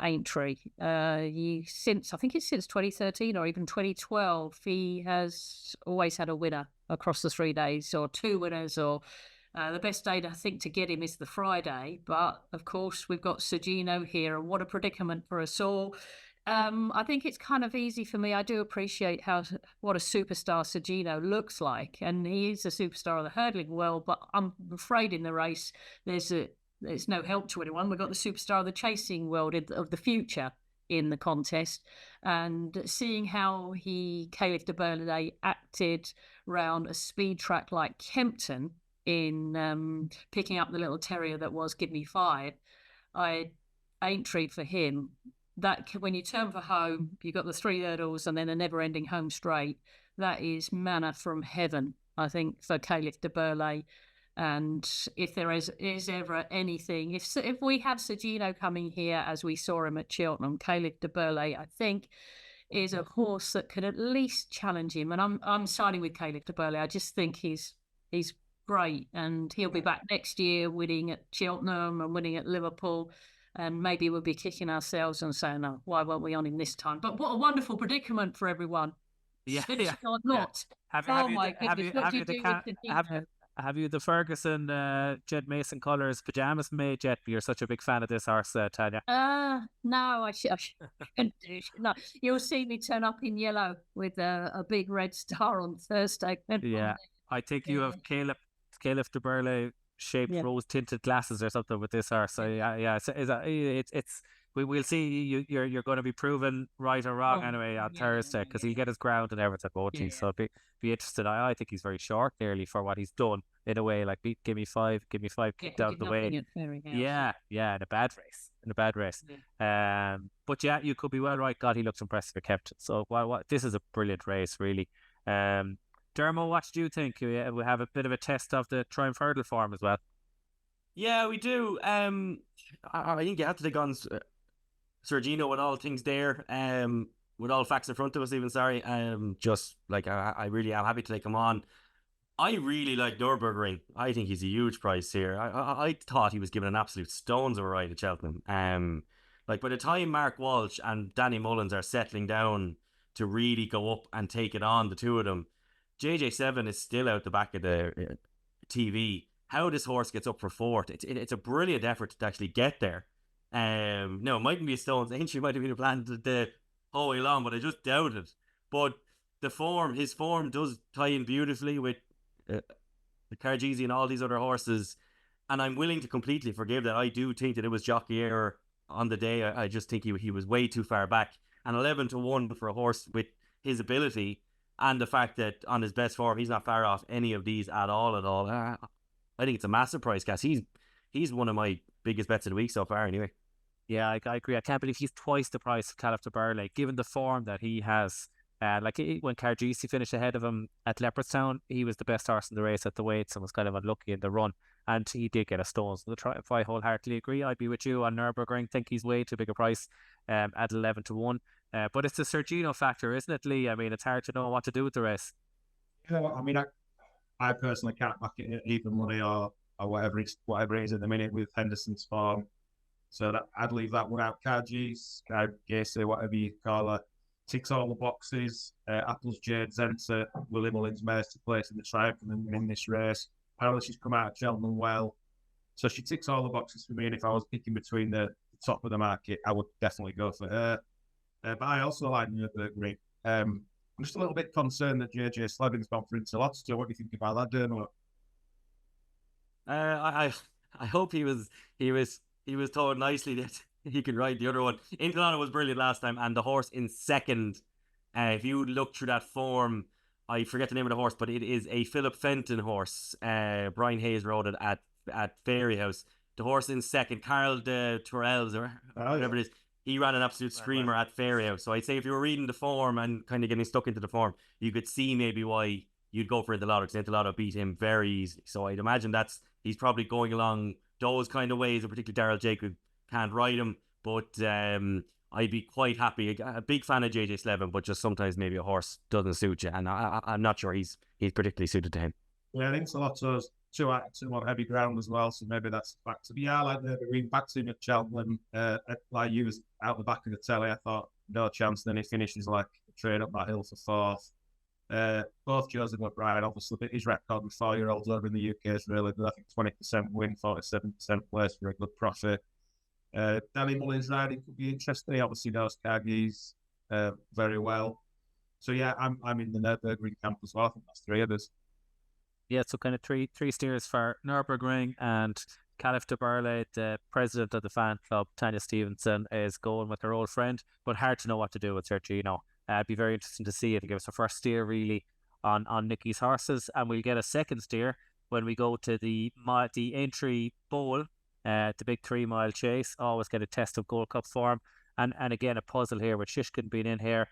Aintree. I think it's since 2013 or even 2012, he has always had a winner across the 3 days, or 2 winners, or the best day, I think, to get him is the Friday. But, of course, we've got Sergino here, and what a predicament for us all. I think it's kind of easy for me. I do appreciate what a superstar Sergino looks like, and he is a superstar of the hurdling world, but I'm afraid in the race there's no help to anyone. We've got the superstar of the chasing world of the future in the contest, and seeing how Caliph de Burley acted round a speed track like Kempton in picking up the little terrier that was Give Me Five, I Aintree for him. That when you turn for home, you've got the 3 hurdles and then a never-ending home straight. That is manna from heaven, I think, for Caliph de Burley. And if there is ever anything, if we have Sergino coming here as we saw him at Cheltenham, Caliph de Burley, I think, is a horse that could at least challenge him. And I'm siding with Caliph de Burley. I just think he's great, and he'll be back next year winning at Cheltenham and winning at Liverpool. And maybe we'll be kicking ourselves and saying, "No, why weren't we on him this time?" But what a wonderful predicament for everyone. Yeah, Switch or not. Have you the Ferguson Jed Mason colours pajamas made yet? You're such a big fan of this horse, Tanya. No, I shouldn't do. No, you'll see me turn up in yellow with a big red star on Thursday. Yeah, I think you have Caliph de Burley shaped rose tinted glasses or something with this horse. So it's we'll see. You're going to be proven right or wrong anyway on Thursday, because he'll get his ground and everything, won't he? So be interested. I think he's very short nearly for what he's done in a way. Like give me five kicked out of the way. Yeah, in a bad race. Yeah. But yeah, you could be well right. God, he looks impressive at Kempton. So this is a brilliant race, really. Dermo, what do you think? We have a bit of a test of the Triumph Hurdle form as well. Yeah, we do. I think you have to take on Sergino with all things there. With all facts in front of us, even. Sorry. Just like I really am happy to take him on. I really like Nürburgring. I think he's a huge price here. I thought he was given an absolute stones of a ride at Cheltenham. Like by the time Mark Walsh and Danny Mullins are settling down to really go up and take it on, the two of them, JJ7 is still out the back of the TV. How this horse gets up for fourth, it's a brilliant effort to actually get there. No, it mightn't be a stone's Aintree might have been a plan the whole way along, but I just doubt it. But his form does tie in beautifully with the Cargeesi and all these other horses, and I'm willing to completely forgive that. I do think that it was jockey error on the day. I just think he was way too far back, and 11 to 1 for a horse with his ability. And the fact that on his best form, he's not far off any of these at all. I think it's a massive price, Cass. He's one of my biggest bets of the week so far, anyway. Yeah, I agree. I can't believe he's twice the price of Caliph de Burley, given the form that he has. When Cargeesi finished ahead of him at Leopardstown, he was the best horse in the race at the weights and was kind of unlucky in the run. And he did get a stone. So the Triumph, I wholeheartedly agree. I'd be with you on Nürburgring. Think he's way too big a price at 11 to 1. But it's the Sergino factor, isn't it, Lee? I mean, it's hard to know what to do with the race. I mean, I personally can't back it even money or whatever it is at the minute with Henderson's form. So I'd leave that one out. Cargeesi, whatever you call her. ticks all the boxes. Apple's Jade Zenta, Willie Mullins mares to place in the Triumph and then win this race. Apparently she's come out of Cheltenham well. So she ticks all the boxes for me, and if I was picking between the top of the market, I would definitely go for her. But I also like Nürburgring. I'm just a little bit concerned that JJ Sleving's gone for Interlotto. What do you think about that, Diarmuid? I hope he was told nicely that he could ride the other one. Interlotto was brilliant last time, and the horse in second. If you look through that form, I forget the name of the horse, but it is a Philip Fenton horse. Brian Hayes rode it at Fairyhouse. The horse in second, Carl de Torrels or whatever it is, he ran an absolute screamer at Fairyhouse. So I'd say if you were reading the form and kind of getting stuck into the form, you could see maybe why you'd go for Interlotto, because Interlotto beat him very easily. So I'd imagine he's probably going along those kind of ways, and particularly Daryl Jacob can't ride him. But I'd be quite happy. A big fan of JJ Slevin, but just sometimes maybe a horse doesn't suit you, and I'm not sure he's particularly suited to him. Yeah, Interlotto's too on heavy ground as well, so maybe that's a factor. But yeah, I like Nürburgring. Back to him at Cheltenham, like you was out the back of the telly. I thought no chance. Then he finishes like a train up that hill for fourth. Both Joseph McBride, obviously, but his record with 4-year-olds over in the UK is really good. I think 20% win, 47% place for a good profit. Danny Mullins riding could be interesting. He obviously knows Cargies very well. So yeah, I'm in the Nürburgring camp as well. I think that's three of us. Yeah, so kind of three steers for Nürburgring, and Caliph de Burley, the president of the fan club, Tanya Stevenson, is going with her old friend, but hard to know what to do with her, Gino. It'd be very interesting to see it. Give us a first steer really on Nicky's horses, and we'll get a second steer when we go to the Aintree Bowl, the big 3-mile chase. Always get a test of Gold Cup form, and again a puzzle here with Shishkin being in here.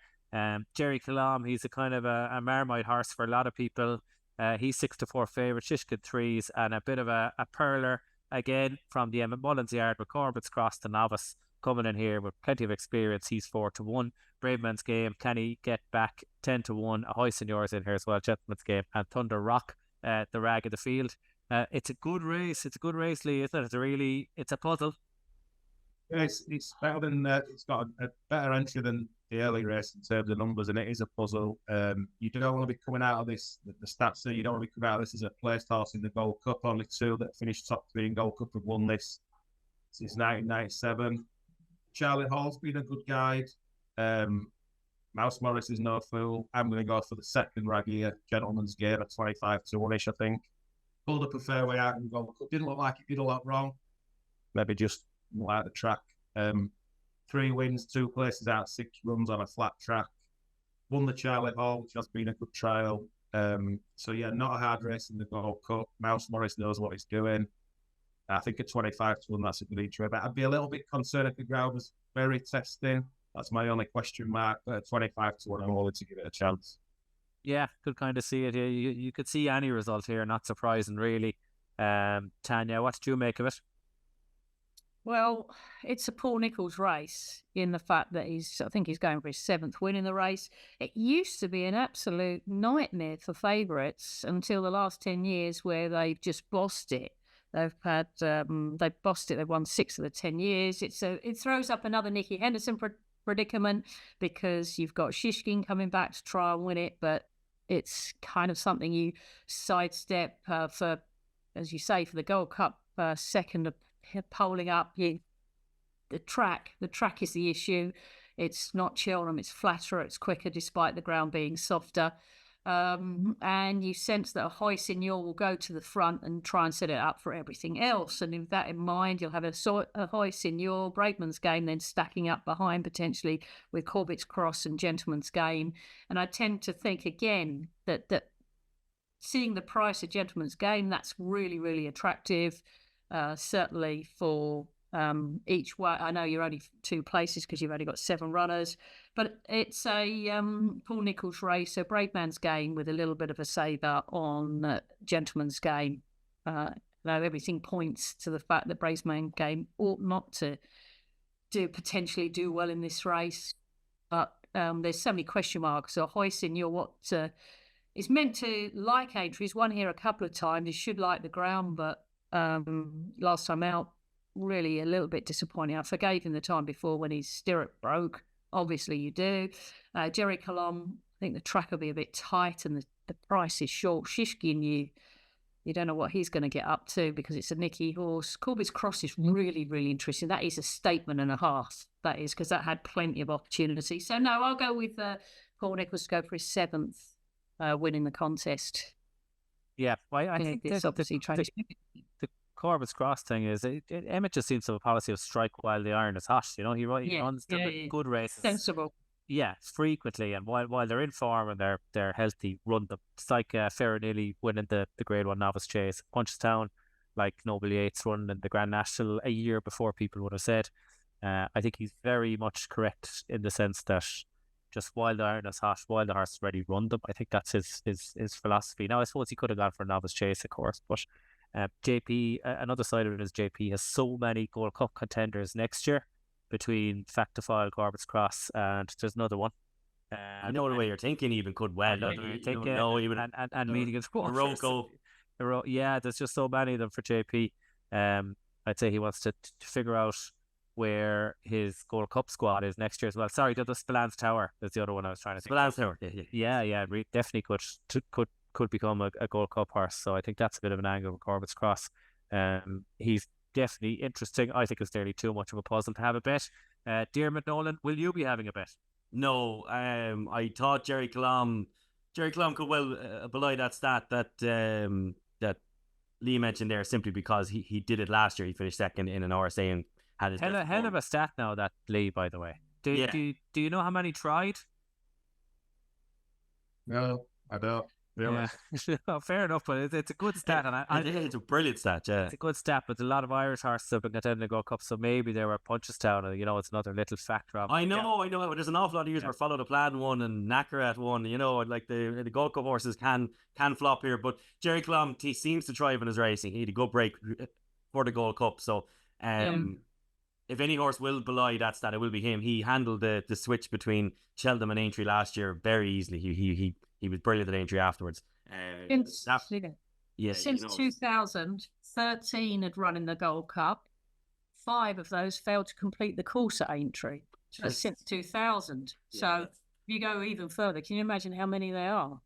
Jerry Kalam, he's a kind of a Marmite horse for a lot of people. He's 6-4 favourite, Shishkin 3s, and a bit of a perler again from the Emmett Mullins yard with Corbett's Cross, the novice, coming in here with plenty of experience. He's 4-1. Brave Man's Game, can he get back 10-1? Ahoy Senior's in here as well, Gentleman's Game, and Thunder Rock, the rag of the field. It's a good race. It's a good race, Lee, isn't it? It's a puzzle. Yeah, it's better than it's got a better entry than the early race in terms of numbers, and it is a puzzle. You don't want to be coming out of this. The stats say you don't want to be coming out of this as a placed horse in the Gold Cup. Only two that finished top 3 in Gold Cup have won this since 1997. Charlie Hall's been a good guide. Mouse Morris is no fool. I'm going to go for the second rag here, Gentleman's Game at 25-1-ish, I think. Pulled up a fair way out in Gold Cup. Didn't look like it did a lot wrong. Maybe just like the track. 3 wins, 2 places out, 6 runs on a flat track. Won the Charlie Hall, which has been a good trial. So yeah, not a hard race in the Gold Cup. Mouse Morris knows what he's doing. I think at 25-1, that's a good entry. But I'd be a little bit concerned if the ground was very testing. That's my only question mark. But at 25-1, I'm willing to give it a chance. Yeah, could kind of see it here. You could see any result here, not surprising really. Tanya, what did you make of it? Well, it's a Paul Nicholls race in the fact that I think he's going for his 7th win in the race. It used to be an absolute nightmare for favourites until the last 10 years where they've just bossed it. They've bossed it. They've won 6 of the 10 years. It throws up another Nicky Henderson predicament because you've got Shishkin coming back to try and win it, but it's kind of something you sidestep for, as you say, for the Gold Cup second polling up. The track is the issue. It's not Cheltenham, it's flatter, it's quicker despite the ground being softer. And you sense that Ahoy Senior will go to the front and try and set it up for everything else. And with that in mind, you'll have Ahoy Senior, Brakeman's Game, then stacking up behind potentially with Corbett's Cross and Gentleman's Game. And I tend to think again that seeing the price of Gentleman's Game, that's really, really attractive. Certainly for each way. I know you're only 2 places because you've only got 7 runners, but it's a Paul Nicholls race, so Brave Man's Game with a little bit of a saver on Gentleman's Game. Now everything points to the fact that Brave Man's Game ought not to potentially do well in this race, but there's so many question marks. So Ahoy Senior, what is meant to like Aintree, he's won here a couple of times. He should like the ground, but last time out, really a little bit disappointing. I forgave him the time before when his stirrup broke, Obviously, you do. Jerry Colomb, I think the track will be a bit tight and the price is short. Shishkin, you don't know what he's going to get up to because it's a Nicky horse. Corbett's Cross is really, really interesting. That is a statement and a half. That is, because that had plenty of opportunity. So, no, I'll go with Paul Nicholls to go for his 7th winning the contest. Yeah, well, I think it's obviously trying to... The Corbett's Cross thing is, Emmett just seems to have a policy of strike while the iron is hot. You know, he runs good races. Sensible. Yeah, frequently, and while they're in form and they're healthy, run them. It's like Farinelli winning the Grade 1 Novice Chase, Punchestown, like Noble Yates running in the Grand National a year before people would have said. I think he's very much correct in the sense that just while the iron is hot, while the horse is ready, run them. I think that's his philosophy. Now, I suppose he could have gone for a Novice Chase, of course, but JP, another side of it is JP has so many Gold Cup contenders next year, between Factifile, Corbett's Cross, and there's another one. I know the way you're thinking even could well. And meeting as Morocco. Yeah, there's just so many of them for JP. I'd say he wants to figure out where his Gold Cup squad is next year as well. Sorry, the Spillane Tower is the other one I was trying to think. Spillane Tower, yeah, definitely could become a Gold Cup horse. So I think that's a bit of an angle with Corbett's Cross. He's definitely interesting. I think it's nearly too much of a puzzle to have a bet. Diarmuid Nolan, will you be having a bet? No, I thought Jerry Colomb could well belie that stat that Lee mentioned there, simply because he did it last year. He finished second in an RSA and had his hell of a stat now, that Lee, by the way. Do you know how many tried? No, I don't. Really? Yeah. Fair enough, but it's a good stat, and it's a brilliant stat. Yeah, it's a good stat. But a lot of Irish horses have been contending the Gold Cup, so maybe they were Punchestown, and it's another little factor. I know. There's an awful lot of years where Follow the Plan won and Knackerat won. Like the Gold Cup horses can flop here, but Jerry Colomb, he seems to thrive in his racing. He had a good break for the Gold Cup, so if any horse will belie that stat, it will be him. He handled the switch between Cheltenham and Aintree last year very easily. He was brilliant at Aintree afterwards. Since 2000, 13 had run in the Gold Cup. 5 of those failed to complete the course at Aintree. That's since 2000. So if you go even further, can you imagine how many there are?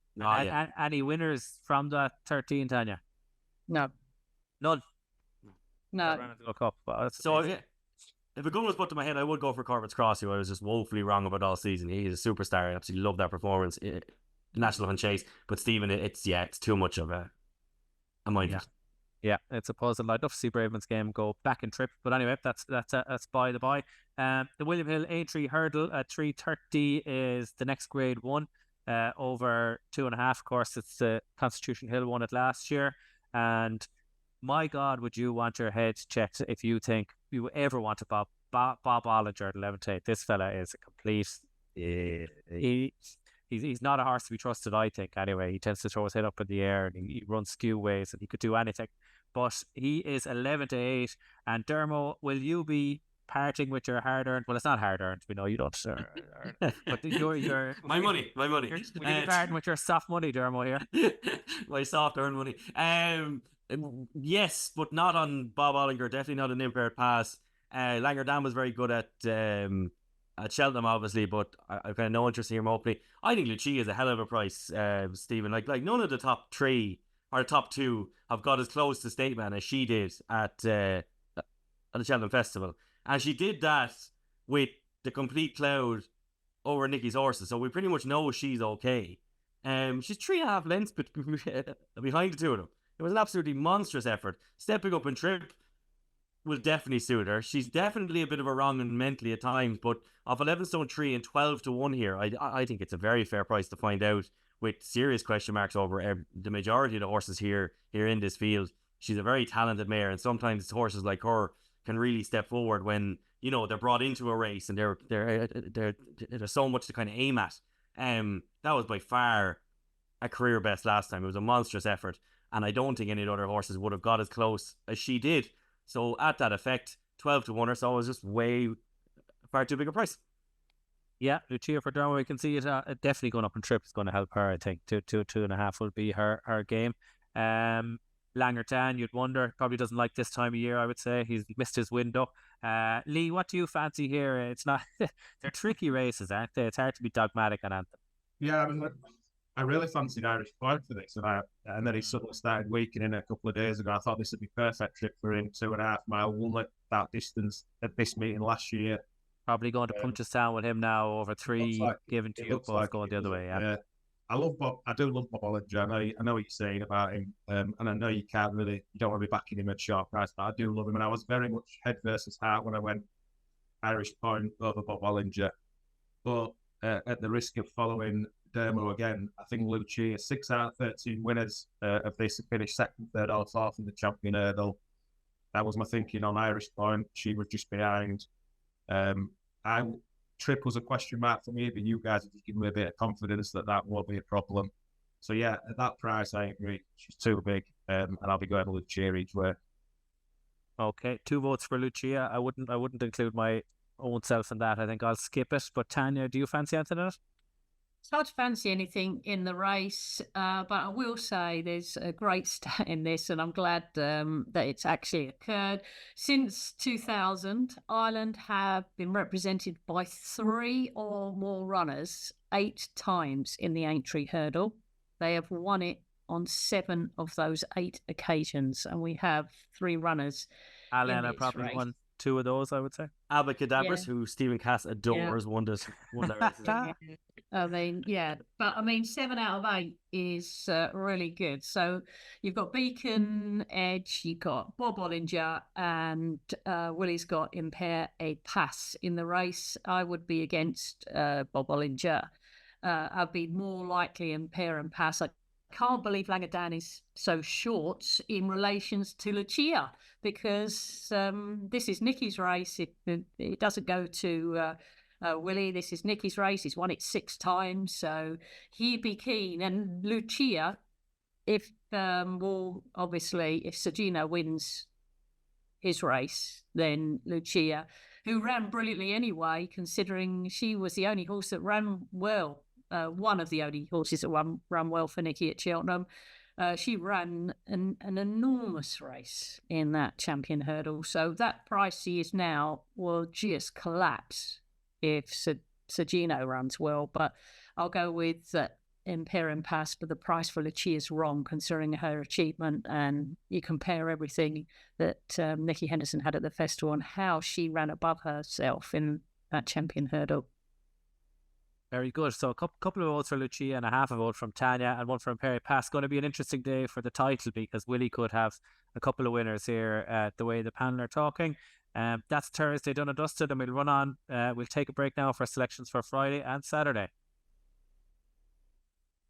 Any winners from that 13, Tanya? No. None? No. Gold Cup. So if a gun was put to my head, I would go for Corbett's Cross, who I was just woefully wrong about all season. He's a superstar. I absolutely love that performance. National Hunt Chase, but Stephen, it's too much of a mind. Yeah, it's a puzzle. I'd love to see Braveman's game go back in trip, but anyway, that's by the by. The William Hill Aintree Hurdle at 3:30 is the next Grade 1, over 2.5. Of course, it's the Constitution Hill won it last year, and my God, would you want your head checked if you think you ever want to Bob Ollinger at 11-8? This fella is a complete. He's not a horse to be trusted, I think, anyway. He tends to throw his head up in the air and he runs skew ways and he could do anything. But he is 11-8. And Dermo, will you be parting with your hard-earned... Well, it's not hard-earned. We know you don't earn it. But your My money. Will you be parting with your soft money, Dermo, here? My soft-earned money. Yes, but not on Bob Ollinger. Definitely not an impaired pass. Langerdam was very good at Cheltenham, obviously, but I've kind of no interest in him opening. I think Lucia is a hell of a price, Stephen. Like none of the top 3 or top 2 have got as close to Stateman as she did at the Cheltenham Festival, and she did that with the complete cloud over Nicky's horses. So we pretty much know she's okay. She's 3.5 lengths behind the two of them. It was an absolutely monstrous effort. Stepping up in trip will definitely suit her. She's definitely a bit of a wrong and mentally at times, but off 11 stone 3 and 12-1 here, I think it's a very fair price to find out, with serious question marks over the majority of the horses here in this field. She's a very talented mare, and sometimes horses like her can really step forward when they're brought into a race and there's so much to kind of aim at. That was by far a career best last time. It was a monstrous effort, and I don't think any other horses would have got as close as she did. So at that effect, 12-1 or so is just way far too big a price. Yeah, Lucia for Dermo, we can see it definitely going up in trip is going to help her. I think 2.5 will be her game. Langertan, you'd wonder. Probably doesn't like this time of year, I would say. He's missed his window. Lee, what do you fancy here? It's not... They're tricky races, aren't they? It's hard to be dogmatic on Anthem. Yeah, I really fancied Irish Point for this, and then he suddenly started weakening a couple of days ago. I thought this would be a perfect trip for him, 2.5 mile, won that distance at this meeting last year. Probably going to punch us down with him now over 3, given to you both like going the other way. Yeah. I do love Bob Olinger. I know what you're saying about him, and I know you don't want to be backing him at short price, but I do love him, and I was very much head versus heart when I went Irish Point over Bob Olinger. But at the risk of following Dermo again, I think Lucia, 6 out of 13 winners of this, have finished second, third, or fourth in the champion hurdle. That was my thinking on Irish Point. She was just behind. Trip was a question mark for me, but you guys have given me a bit of confidence that won't be a problem. So yeah, at that price, I agree. She's too big, and I'll be going with Lucia each way. Okay, 2 votes for Lucia. I wouldn't include my own self in that. I think I'll skip it. But Tanya, do you fancy anything in it? It's hard to fancy anything in the race, but I will say there's a great stat in this, and I'm glad that it's actually occurred. Since 2000, Ireland have been represented by 3 or more runners 8 times in the Aintree hurdle. They have won it on 7 of those 8 occasions, and we have 3 runners. Alana probably race. won 2 of those, I would say. Abacadabras, who Stephen Cass adores, won their races. I mean, yeah, but I mean, 7 out of 8 is really good. So you've got Beacon Edge, you've got Bob Olinger, and Willie's got Impair a Pass in the race. I would be against Bob Olinger. I'd be more likely Impair and Pass. I can't believe Langerdan is so short in relations to Lucia, because this is Nicky's race. It doesn't go to Willie. This is Nicky's race. He's won it 6 times, so he'd be keen. And Lucia, if obviously if Sergino wins his race, then Lucia, who ran brilliantly anyway, considering she was the only horse that ran well. One of the only horses that ran well for Nicky at Cheltenham. She ran an enormous race in that champion hurdle. So that price she is now will just collapse if Sergino runs well. But I'll go with Imperium Pass, but the price for Lucia is wrong considering her achievement, and you compare everything that Nicky Henderson had at the festival and how she ran above herself in that champion hurdle. Very good. So a couple of votes for Lucia and a half a vote from Tanya and 1 for Imperial Pass. Going to be an interesting day for the title, because Willie could have a couple of winners here the way the panel are talking. That's Thursday done and dusted, and we'll run on. We'll take a break now for selections for Friday and Saturday.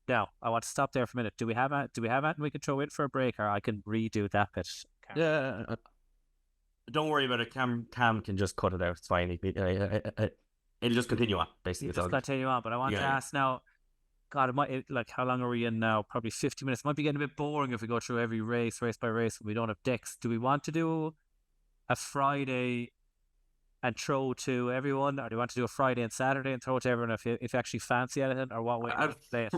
Now, I want to stop there for a minute. Do we have it we can throw in for a break, or I can redo that bit? Yeah. Don't worry about it. Cam can just cut it out. It's fine. It'll just continue on, basically. It's just continue on, but I want to ask now, God, how long are we in now? Probably 50 minutes. It might be getting a bit boring if we go through every race by race, and we don't have decks. Do we want to do a Friday and throw to everyone, or do you want to do a Friday and Saturday and throw to everyone if you actually fancy anything, or what way to play it?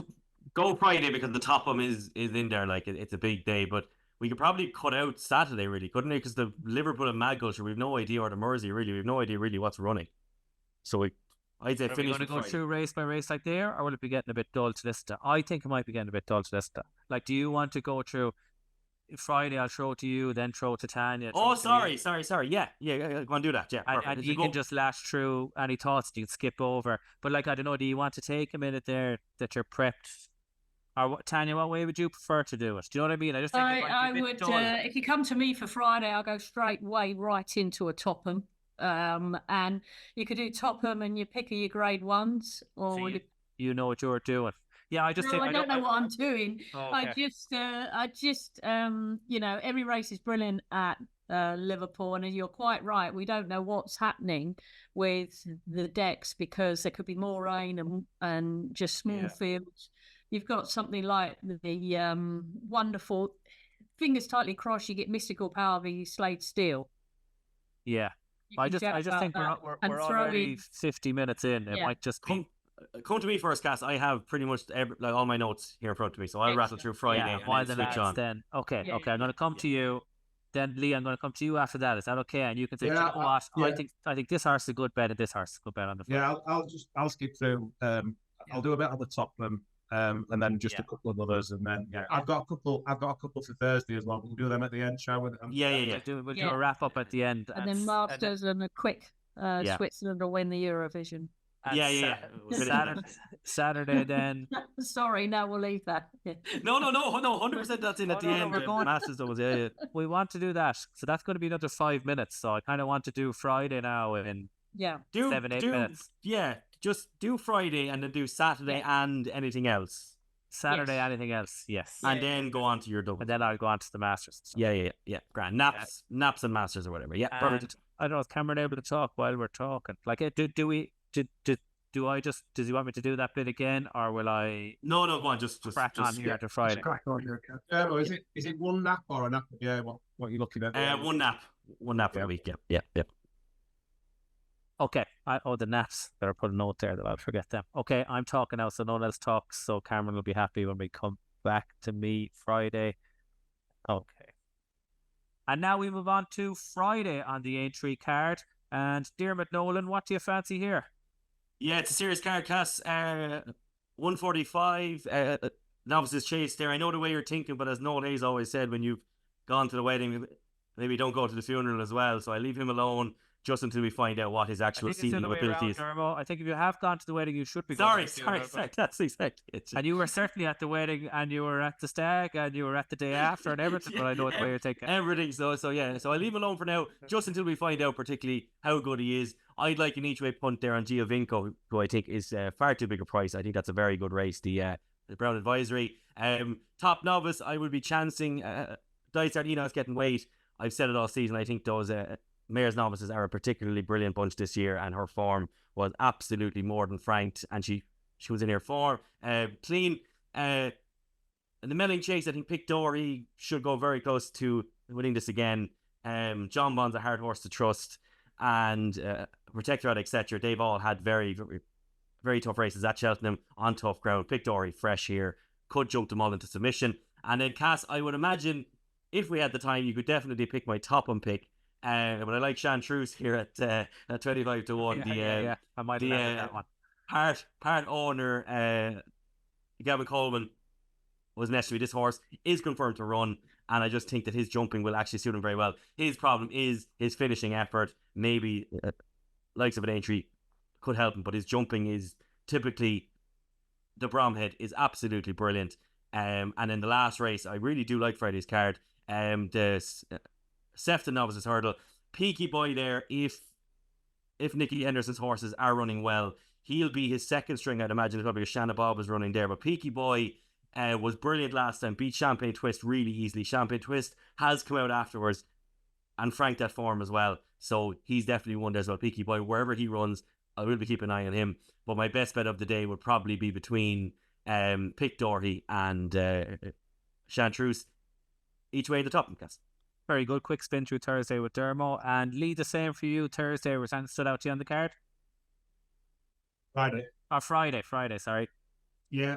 Go Friday, because the Topham is in there, like it's a big day, but we could probably cut out Saturday, really, couldn't we? Because the Liverpool and Magulture, we've no idea, or the Mersey, really, we've no idea really what's running. So I'd say finish. Are we going to go through race by race like there, or will it be getting a bit dull to listen to? I think it might be getting a bit dull to listen to. Like, do you want to go through Friday? I'll throw to you, then throw to Tanya. Oh, sorry. Yeah. Go and do that. Yeah, and you can just lash through any thoughts. You can skip over. But like, I don't know. Do you want to take a minute there that you're prepped? Or Tanya, what way would you prefer to do it? Do you know what I mean? I just think I would. If you come to me for Friday, I'll go straight into a Topham. And you could do Topham and you pick your grade 1s, or you know what you're doing. Yeah, I don't know what I'm doing. Okay. I just every race is brilliant at Liverpool, and you're quite right. We don't know what's happening with the decks, because there could be more rain and just small fields. You've got something like the wonderful, fingers tightly crossed, you get Mystical Power v Slade Steel. Yeah. I just think we're already 50 minutes in. It might just be... come to me first, Cass. I have pretty much all my notes here in front of me, so I'll rattle through Friday and while then the switch lads on. then. Okay, Yeah, I'm going to come to you. Then Lee, I'm going to come to you after that. Is that okay? And you can say, Yeah, "Do you know what? yeah. I think this horse is a good bet, and this horse is a good bet on the front." Yeah, I'll skip through. I'll do a bit on the top of them, and then just Yeah. a couple of others, and then I've got a couple for Thursday as well. We'll do them at the end, shall we? Yeah. We'll do a wrap up at the end, And then Masters and a quick Switzerland will win the Eurovision. Yeah. Saturday then. Sorry, no, we'll leave that. Yeah. No, 100% that's in at the end. We're going. Masters doubles, yeah. We want to do that, so that's going to be another 5 minutes. So I kind of want to do Friday now in Yeah. 7-8 minutes. Yeah, just do Friday and then do Saturday and anything else. Saturday, Yes. anything else? Yes. And then go on to your double. And then I'll go on to the Masters. Yeah. Grand. Naps and Masters or whatever. Yeah, perfect. I don't know, is Cameron able to talk while we're talking? Like, does he want me to do that bit again, or will I No, go on, just crack on here to Friday? Is it one nap or a nap? Yeah, what are you looking at? One nap for the week. Yeah. Okay. The naps. Better put a note there that I'll forget them. Okay, I'm talking now, so no one else talks. So Cameron will be happy when we come back to me Friday. Okay. And now we move on to Friday on the Aintree card. And Diarmuid Nolan, what do you fancy here? Yeah, it's a serious card, Cass. 145. Novices chase there. I know the way you're thinking, but as Noel Hayes always said, when you've gone to the wedding, maybe don't go to the funeral as well. So I leave him alone just until we find out what his actual seating ability is. I think if you have gone to the wedding, you should be. Sorry. That's exactly it. And you were certainly at the wedding, and you were at the stag, and you were at the day after, and everything. But I know the way you're thinking. Everything. So yeah. So I leave him alone for now, just until we find out particularly how good he is. I'd like an each way punt there on Giovinco, who I think is far too big a price. I think that's a very good race. The Brown Advisory. Top novice, I would be chancing. Dice Ardino's getting weight. I've said it all season. I think those Mayor's novices are a particularly brilliant bunch this year, and her form was absolutely more than franked, and she was in her form. Clean. In the Melling Chase, I think Pick Dory should go very close to winning this again. John Bond's a hard horse to trust, and Protectorate, etc. They've all had very, very, very tough races at Cheltenham on tough ground. Pick Dory fresh here, could jump them all into submission. And then Cass, I would imagine if we had the time, you could definitely pick my top one pick. But I like Chantreuse here at 25 to 1. I might have that one. Part owner Gavin Coleman was necessary. This horse is confirmed to run, and I just think that his jumping will actually suit him very well. His problem is his finishing effort. Maybe likes of an Aintree could help him, but his jumping is typically the Bromhead is absolutely brilliant. And in the last race, I really do like Friday's card. The Sefton Novices Hurdle, Peaky Boy there. If Nicky Henderson's horses are running well, he'll be his second string. I'd imagine it's probably Shanna Bob is running there. But Peaky Boy was brilliant last time. Beat Champagne Twist really easily. Champagne Twist has come out afterwards and franked that form as well. So he's definitely one there as well. Peaky Boy, wherever he runs, I will be keeping an eye on him. But my best bet of the day would probably be between Pick Doherty and Chantreuse. Each way in the top, I guess. Very good. Quick spin through Thursday with Dermo. And Lee, the same for you. Thursday, was anything stood out to you on the card? Friday. Friday, sorry. Yeah,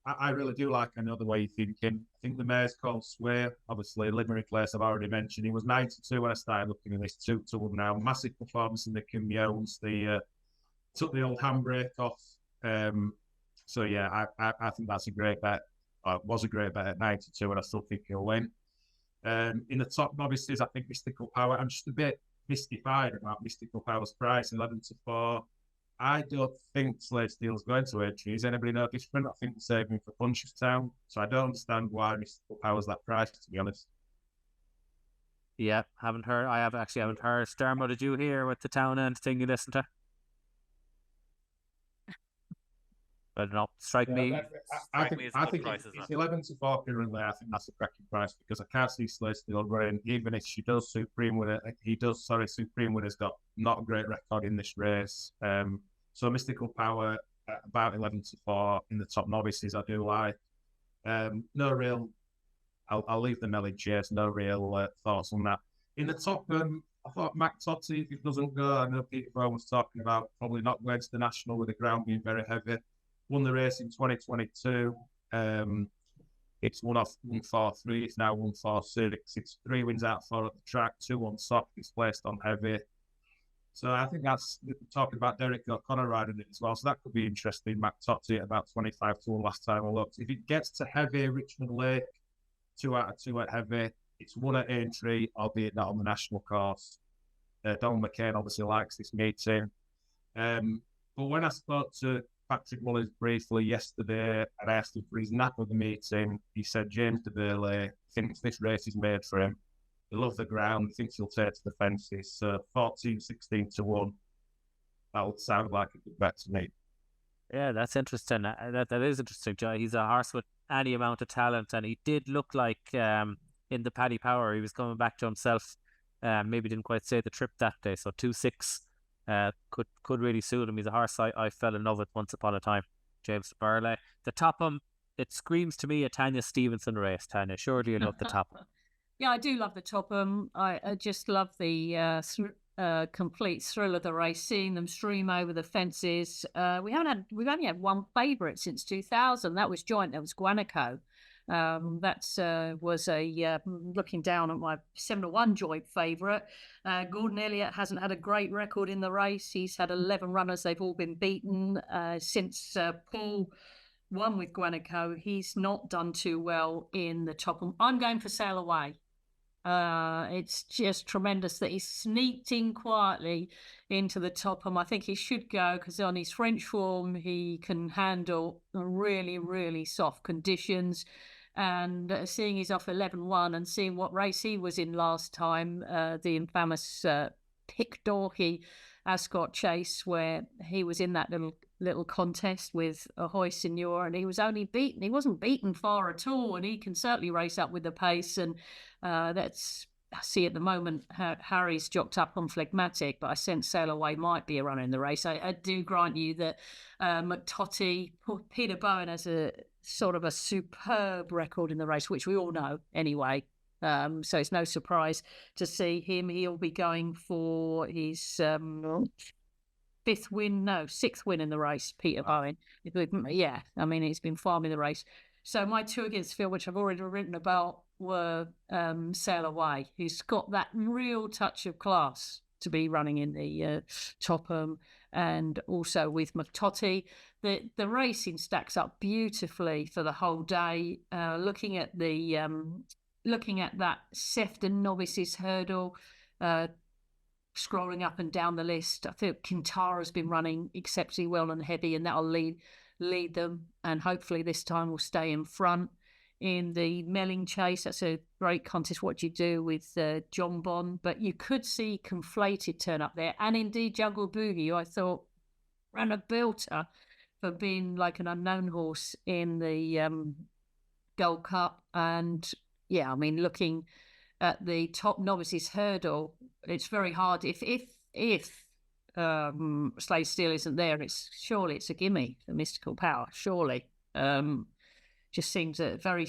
I really do like another way you're thinking. I think the mare's called Sway. Obviously, Limerick Place, I've already mentioned. He was 92 when I started looking at this 2-1 now. Massive performance in the Kim Jones. Took the old handbrake off. So, yeah, I think that's a great bet. It was a great bet at 92, and I still think he'll win. In the top novices, I think Mystical Power. I'm just a bit mystified about Mystical Power's price, 11-4. I don't think Slade Steele's going to Aintree. Is anybody no different? I think they're saving for Punchestown. So I don't understand why Mystical Power's that price, to be honest. Yeah, haven't heard. I haven't heard. Dermo, did you hear with the town end thing you listened to? I don't know. Strike me. I think it's 11-4 currently. I think that's a cracking price because I can't see Slade Steele running. Even if she does Supreme with it, Supreme with has got not a great record in this race. So Mystical Power about 11-4 in the top novices. I do like. No real. I'll leave the Melly Chase. No real thoughts on that. In the top, I thought Mac Totti, if it doesn't go, I know Peter Brown was talking about probably not going to the National with the ground being very heavy. Won the race in 2022. It's 1-4-3. It's now 1-4-6. It's 3 wins out 4 at the track, 2 on soft. It's placed on heavy. So I think that's talking about Derek O'Connor riding it as well. So that could be interesting. Mac Totti at about 25 to 1 last time I looked. If it gets to heavy, Richmond Lake, 2 out of 2 at heavy. It's 1 at Aintree, albeit not on the national course. Donald McCain obviously likes this meeting. But when I spoke to Patrick Mullins briefly yesterday and I asked him for his nap of the meeting, he said James de Burley thinks this race is made for him. He loves the ground, thinks he'll take to the fences. So 14-16 to 1. That would sound like a good bet to me. Yeah, that's interesting. That is interesting, Joe. He's a horse with any amount of talent, and he did look like in the Paddy Power he was coming back to himself. Maybe didn't quite say the trip that day. So 2-6 could really suit him. He's a horse I fell in love with once upon a time. James Burley. The Topham, it screams to me a Tanya Stevenson race. Tanya, surely you love the Topham. Yeah, I do love the Topham. I just love the complete thrill of the race, seeing them stream over the fences. We've only had one favourite since 2000. That was joint. That was Guanaco. That was a looking down at my 7-1 joint favourite. Gordon Elliott hasn't had a great record in the race. He's had 11 runners. They've all been beaten since Paul won with Guanaco. He's not done too well in the Topham. I'm going for Sail Away. It's just tremendous that he sneaked in quietly into the Topham. I think he should go because on his French form, he can handle really, really soft conditions. And seeing he's off 11-1 and seeing what race he was in last time, the infamous Pic Dorky Ascot Chase, where he was in that little contest with Ahoy Senor, and he was only beaten. He wasn't beaten far at all, and he can certainly race up with the pace. And I see at the moment Harry's jocked up on Phlegmatic, but I sense Sail Away might be a runner in the race. I do grant you that McTotty, Peter Bowen has a sort of a superb record in the race, which we all know anyway. So it's no surprise to see him. He'll be going for his sixth win in the race, Peter Bowen. Yeah, I mean, he's been farming the race. So my 2 against Phil, which I've already written about, were Sail Away, who's got that real touch of class to be running in the Topham, and also with McTotty. The racing stacks up beautifully for the whole day. Looking at that Sefton Novices Hurdle, scrolling up and down the list, I think Kintara's been running exceptionally well and heavy, and that'll lead them, and hopefully this time will stay in front. In the Melling Chase, that's a great contest. What you do with John Bond, but you could see Conflated turn up there, and indeed Jungle Boogie, who I thought ran a belter for being like an unknown horse in the Gold Cup. And yeah, I mean, looking at the top novices hurdle, it's very hard. If Slade Steel isn't there, it's a gimme for Mystical Power. Surely, just seems very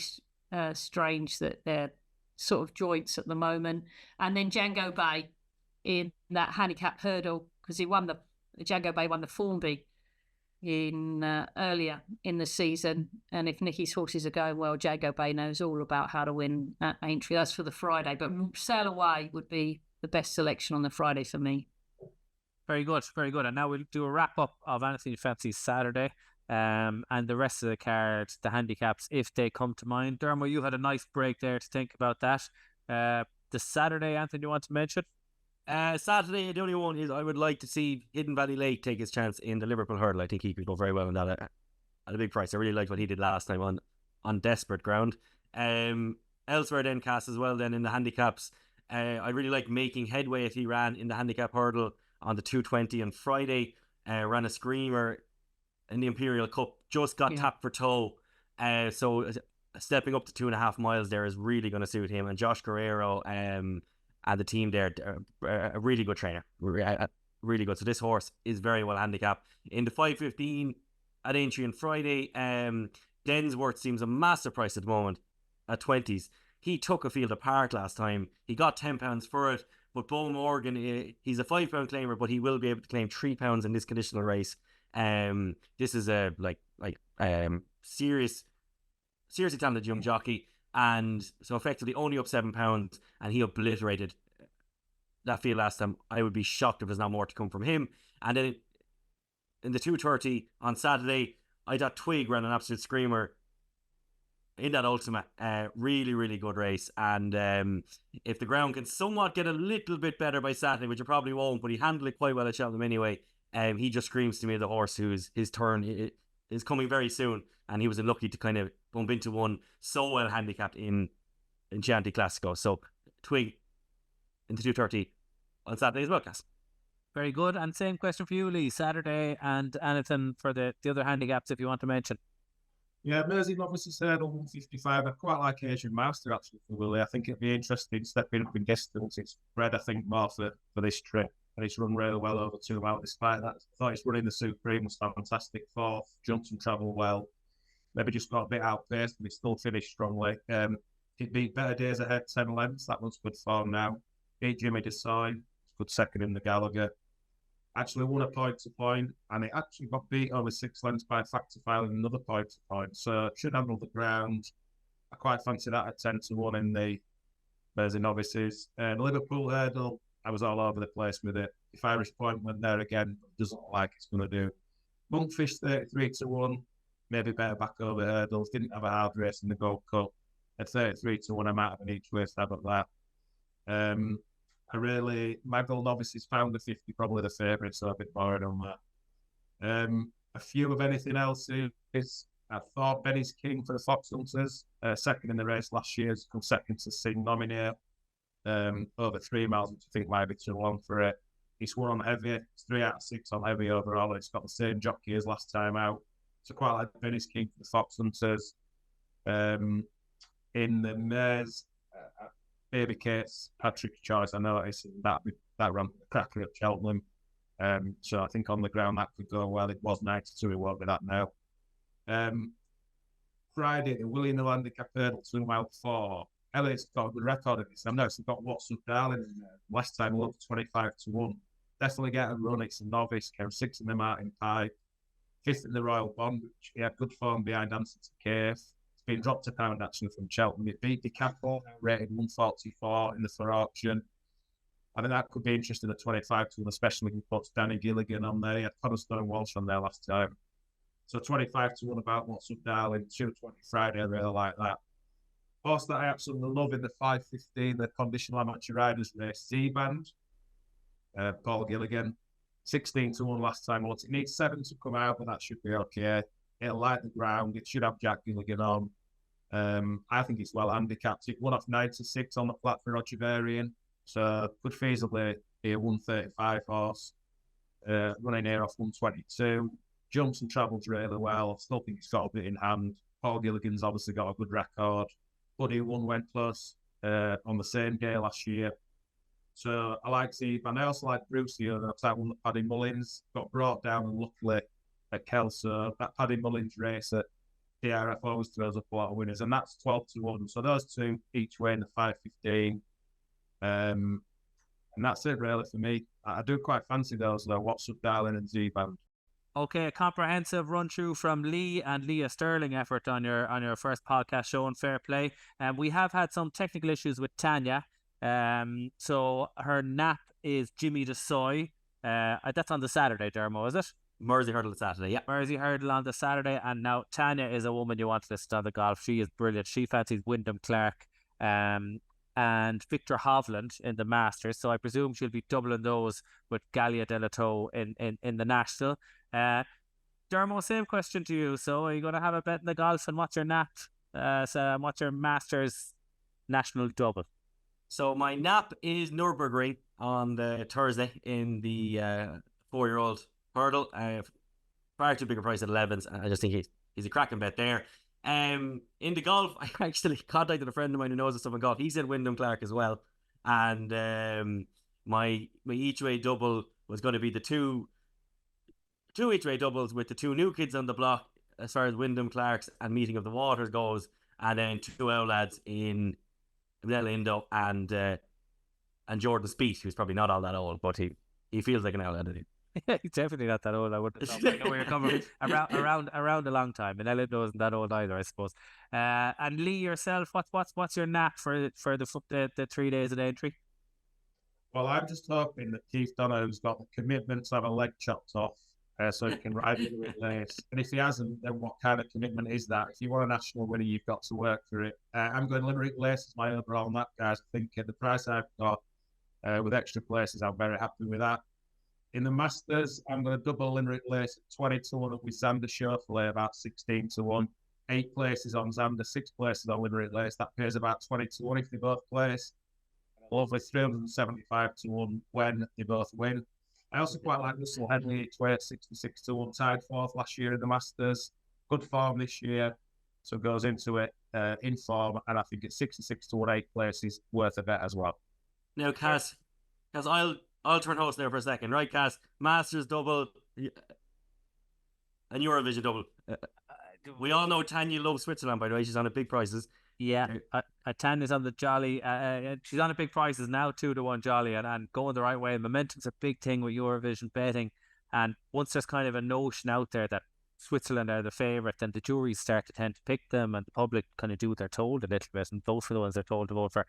strange that they're sort of joints at the moment. And then Django Bay in that handicap hurdle, because Django Bay won the Formby in earlier in the season, and if Nicky's horses are going well, Django Bay knows all about how to win at Aintree. That's for the Friday, but Sail Away would be the best selection on the Friday for me. Very good, very good. And now we'll do a wrap up of Anthony Fancies Saturday, and the rest of the cards, the handicaps, if they come to mind. Diarmuid, you had a nice break there to think about that. The Saturday, Anthony, you want to mention? Saturday, the only one is I would like to see Hidden Valley Lake take his chance in the Liverpool Hurdle. I think he could go very well in that at a big price. I really liked what he did last time on desperate ground. Elsewhere then, Cass, as well then in the handicaps, I really like Making Headway if he ran in the handicap hurdle on the 220 on Friday. Ran a screamer in the Imperial Cup, just got tapped for toe. So stepping up to 2.5 miles there is really going to suit him. And Josh Guerrero and the team there, a really good trainer, really good. So this horse is very well handicapped. In the 5:15 at Aintree on Friday, Densworth seems a massive price at the moment at 20s. He took a field apart last time. He got £10 for it, But Bo Morgan, he's a £5 claimer, but he will be able to claim £3 in this conditional race. This is a seriously talented young jockey, and so effectively only up £7, and he obliterated that field last time. I would be shocked if there's not more to come from him. And then in the 2:30 on Saturday, I thought Twig ran an absolute screamer in that Ultima. Really, really good race. And if the ground can somewhat get a little bit better by Saturday, which it probably won't, but he handled it quite well at Cheltenham anyway, he just screams to me the horse whose his turn is coming very soon. And he was unlucky to kind of bump into one so well handicapped in Chianti Classico. So Twig into 2:30 on Saturday as well, Cass. Very good. And same question for you, Lee. Saturday, and anything for the other handicaps if you want to mention. Yeah, Mersey Novices Hurdle 155. I quite like Asian Master actually for Willie. I think it'd be interesting stepping up in distance. It's bred, I think, more for this trip. And it's run really well over 2 miles despite that. I thought it's running the Supreme was fantastic. Fourth, jumped and travelled well. Maybe just got a bit outpaced, but he still finished strongly. He beat Better Days Ahead 10 lengths. That one's good form now. Beat Jimmy Desoy. Good second in the Gallagher. Actually won a point to point, and it actually got beat over 6 lengths by Factor Filing another point to point. So should handle the ground. I quite fancy that at 10-1 in the Mersey Novices. Liverpool Hurdle, I was all over the place with it. If Irish Point went there again, doesn't look like it's going to do. Monkfish 33-1, maybe better back over hurdles. Didn't have a hard race in the Gold Cup. At 33-1, I'm out of an each way stab at that. Magdal Novices found the 50, probably the favourite, so a bit boring on that. A few of anything else is, I thought Benny's King for the Fox Hunters, second in the race last year, come second to Sing Nominate, over 3 miles, which I think might be too long for it. He's won on heavy, it's 3 out of 6 on heavy overall, it's got the same jockey as last time out. So quite like Benny's King for the Fox Hunters. In the mares, Baby Kate's Patrick's Choice, I noticed that ran cracker at Cheltenham. So I think on the ground that could go well. It was 92, it won't be that now. Friday, the Willie Nil Handicap Hurdle 2 mile 4. Elliot's got a good record of this. I've noticed they've got What's Up Darling in there. Last time we looked 25-1. Definitely get a run. It's a novice. Came 6th in the Martin Pie, 5th in the Royal Bond, which he had good form behind Answer to Cave. It's been dropped a pound actually from Cheltenham. It beat DeCapo, rated 144 in the for auction. I think that could be interesting at 25-1, especially if he puts Danny Gilligan on there. He had Coddlestone Walsh on there last time. So 25-1 about What's Up Darling, 2:20 Friday. I really like that. Horse that I absolutely love in the 5:15, the conditional amateur riders race, Z-Band. Paul Gilligan, 16-1 last time. Well, it needs 7 to come out, but that should be okay. It'll light the ground. It should have Jack Gilligan on. I think it's well handicapped. It won off 96 on the flat for Roger Varian, so could feasibly be a 135 horse. Running here off 122. Jumps and travels really well. I still think he's got a bit in hand. Paul Gilligan's obviously got a good record. Buddy won went plus on the same day last year. So I like Steve, and I also like Bruce here. That's that one that Paddy Mullins got brought down, and luckily at Kelso, that Paddy Mullins race at DRF always throws up a lot of winners, and that's 12-1. So those two each way in the 5:15. And that's it really for me. I do quite fancy those though. What's Up Darling and Z-Band. Okay, a comprehensive run through from Lee and Leah Sterling effort on your first podcast show, and fair play. We have had some technical issues with Tanya. So her nap is Jimmy Desoy. That's on the Saturday, Dermo, is it? Mersey Hurdle Saturday, yeah. Mersey Hurdle on the Saturday, and now Tanya is a woman you want to listen on the golf. She is brilliant. She fancies Wyndham Clark and Victor Hovland in the Masters, so I presume she'll be doubling those with Galia Delato in the National. Dermo, same question to you. So are you going to have a bet in the golf, and what's your nap? What's your Masters National double? So my nap is Nürburgring on the Thursday in the 4-year-old hurdle. Prior to a bigger price at 11s, I just think he's a cracking bet there. In the golf, I actually contacted a friend of mine who knows of someone golf. He said Wyndham Clark as well, and my each way double was going to be the two each way doubles with the two new kids on the block as far as Wyndham Clark's and Meeting of the Waters goes, and then 2 old lads in Vanilla Indo and and Jordan Spieth, who's probably not all that old, but he feels like an old entity. Yeah, he's definitely not that old. I know where you're coming from. Around a long time. And Ellen wasn't that old either, I suppose. And Lee, yourself, what's your knack for the 3 days at Aintree? Well, I'm just hoping that Keith Donohue's got the commitment to have a leg chopped off so he can ride the Limerick Lace. And if he hasn't, then what kind of commitment is that? If you want a national winner, you've got to work for it. I'm going Limerick Lace as my overall nap, guys. I think the price I've got with extra places, I'm very happy with that. In the Masters, I'm going to double Limerick Lace at 20-1 with Xander Schauffele about 16-1. 8 places on Xander, 6 places on Limerick Lace. That pays about 20-1 if they both place. Over 375-1 when they both win. I also quite like Russell Henley at 66-1, tied 4th last year in the Masters. Good form this year, so goes into it in form, and I think it's 66-1, 8 places worth a bet as well. Now, Kaz, I'll turn host there for a second, right, Kaz? Masters double and Eurovision double. We all know Tanya loves Switzerland, by the way. She's on a big prices. Yeah, Tanya's on the jolly. She's on a big prices now, 2-1 jolly, and going the right way. Momentum's a big thing with Eurovision betting, and once there's kind of a notion out there that Switzerland are the favourite, then the juries start to tend to pick them, and the public kind of do what they're told a little bit and vote for the ones they're told to vote for.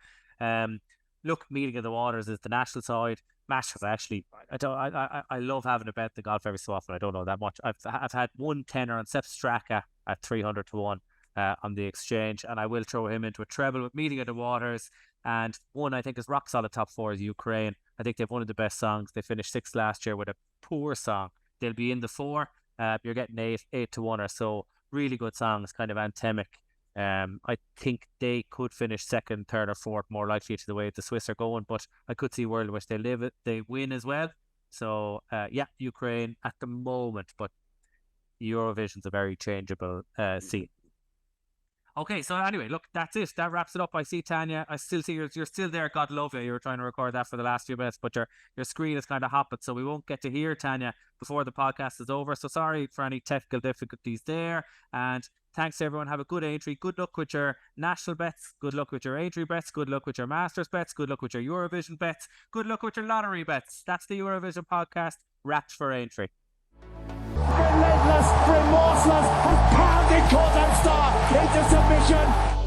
Look, Meeting of the Waters is the national side. Masters, actually, I love having a bet the golf every so often. I don't know that much. I've had one tenner on Sepp Straka at 300-1 on the exchange, and I will throw him into a treble with Meeting of the Waters. And one I think is rock solid top 4 is Ukraine. I think they've one of the best songs. They finished 6th last year with a poor song. They'll be in the 4. You're getting 8-1 or so. Really good songs, kind of anthemic. I think they could finish 2nd, 3rd, or 4th, more likely to the way the Swiss are going. But I could see a world in which they win as well. So yeah, Ukraine at the moment, but Eurovision's a very changeable scene. Okay, so anyway, look, that's it. That wraps it up. I see Tanya. I still see you're still there. God love you. You were trying to record that for the last few minutes, but your screen is kind of hopping, so we won't get to hear Tanya before the podcast is over. So sorry for any technical difficulties there. And thanks everyone. Have a good Aintree. Good luck with your national bets. Good luck with your Aintree bets. Good luck with your Masters bets. Good luck with your Eurovision bets. Good luck with your lottery bets. That's the Eurovision podcast wrapped for Aintree. Relentless, remorseless, and pounded Cordon Star into submission.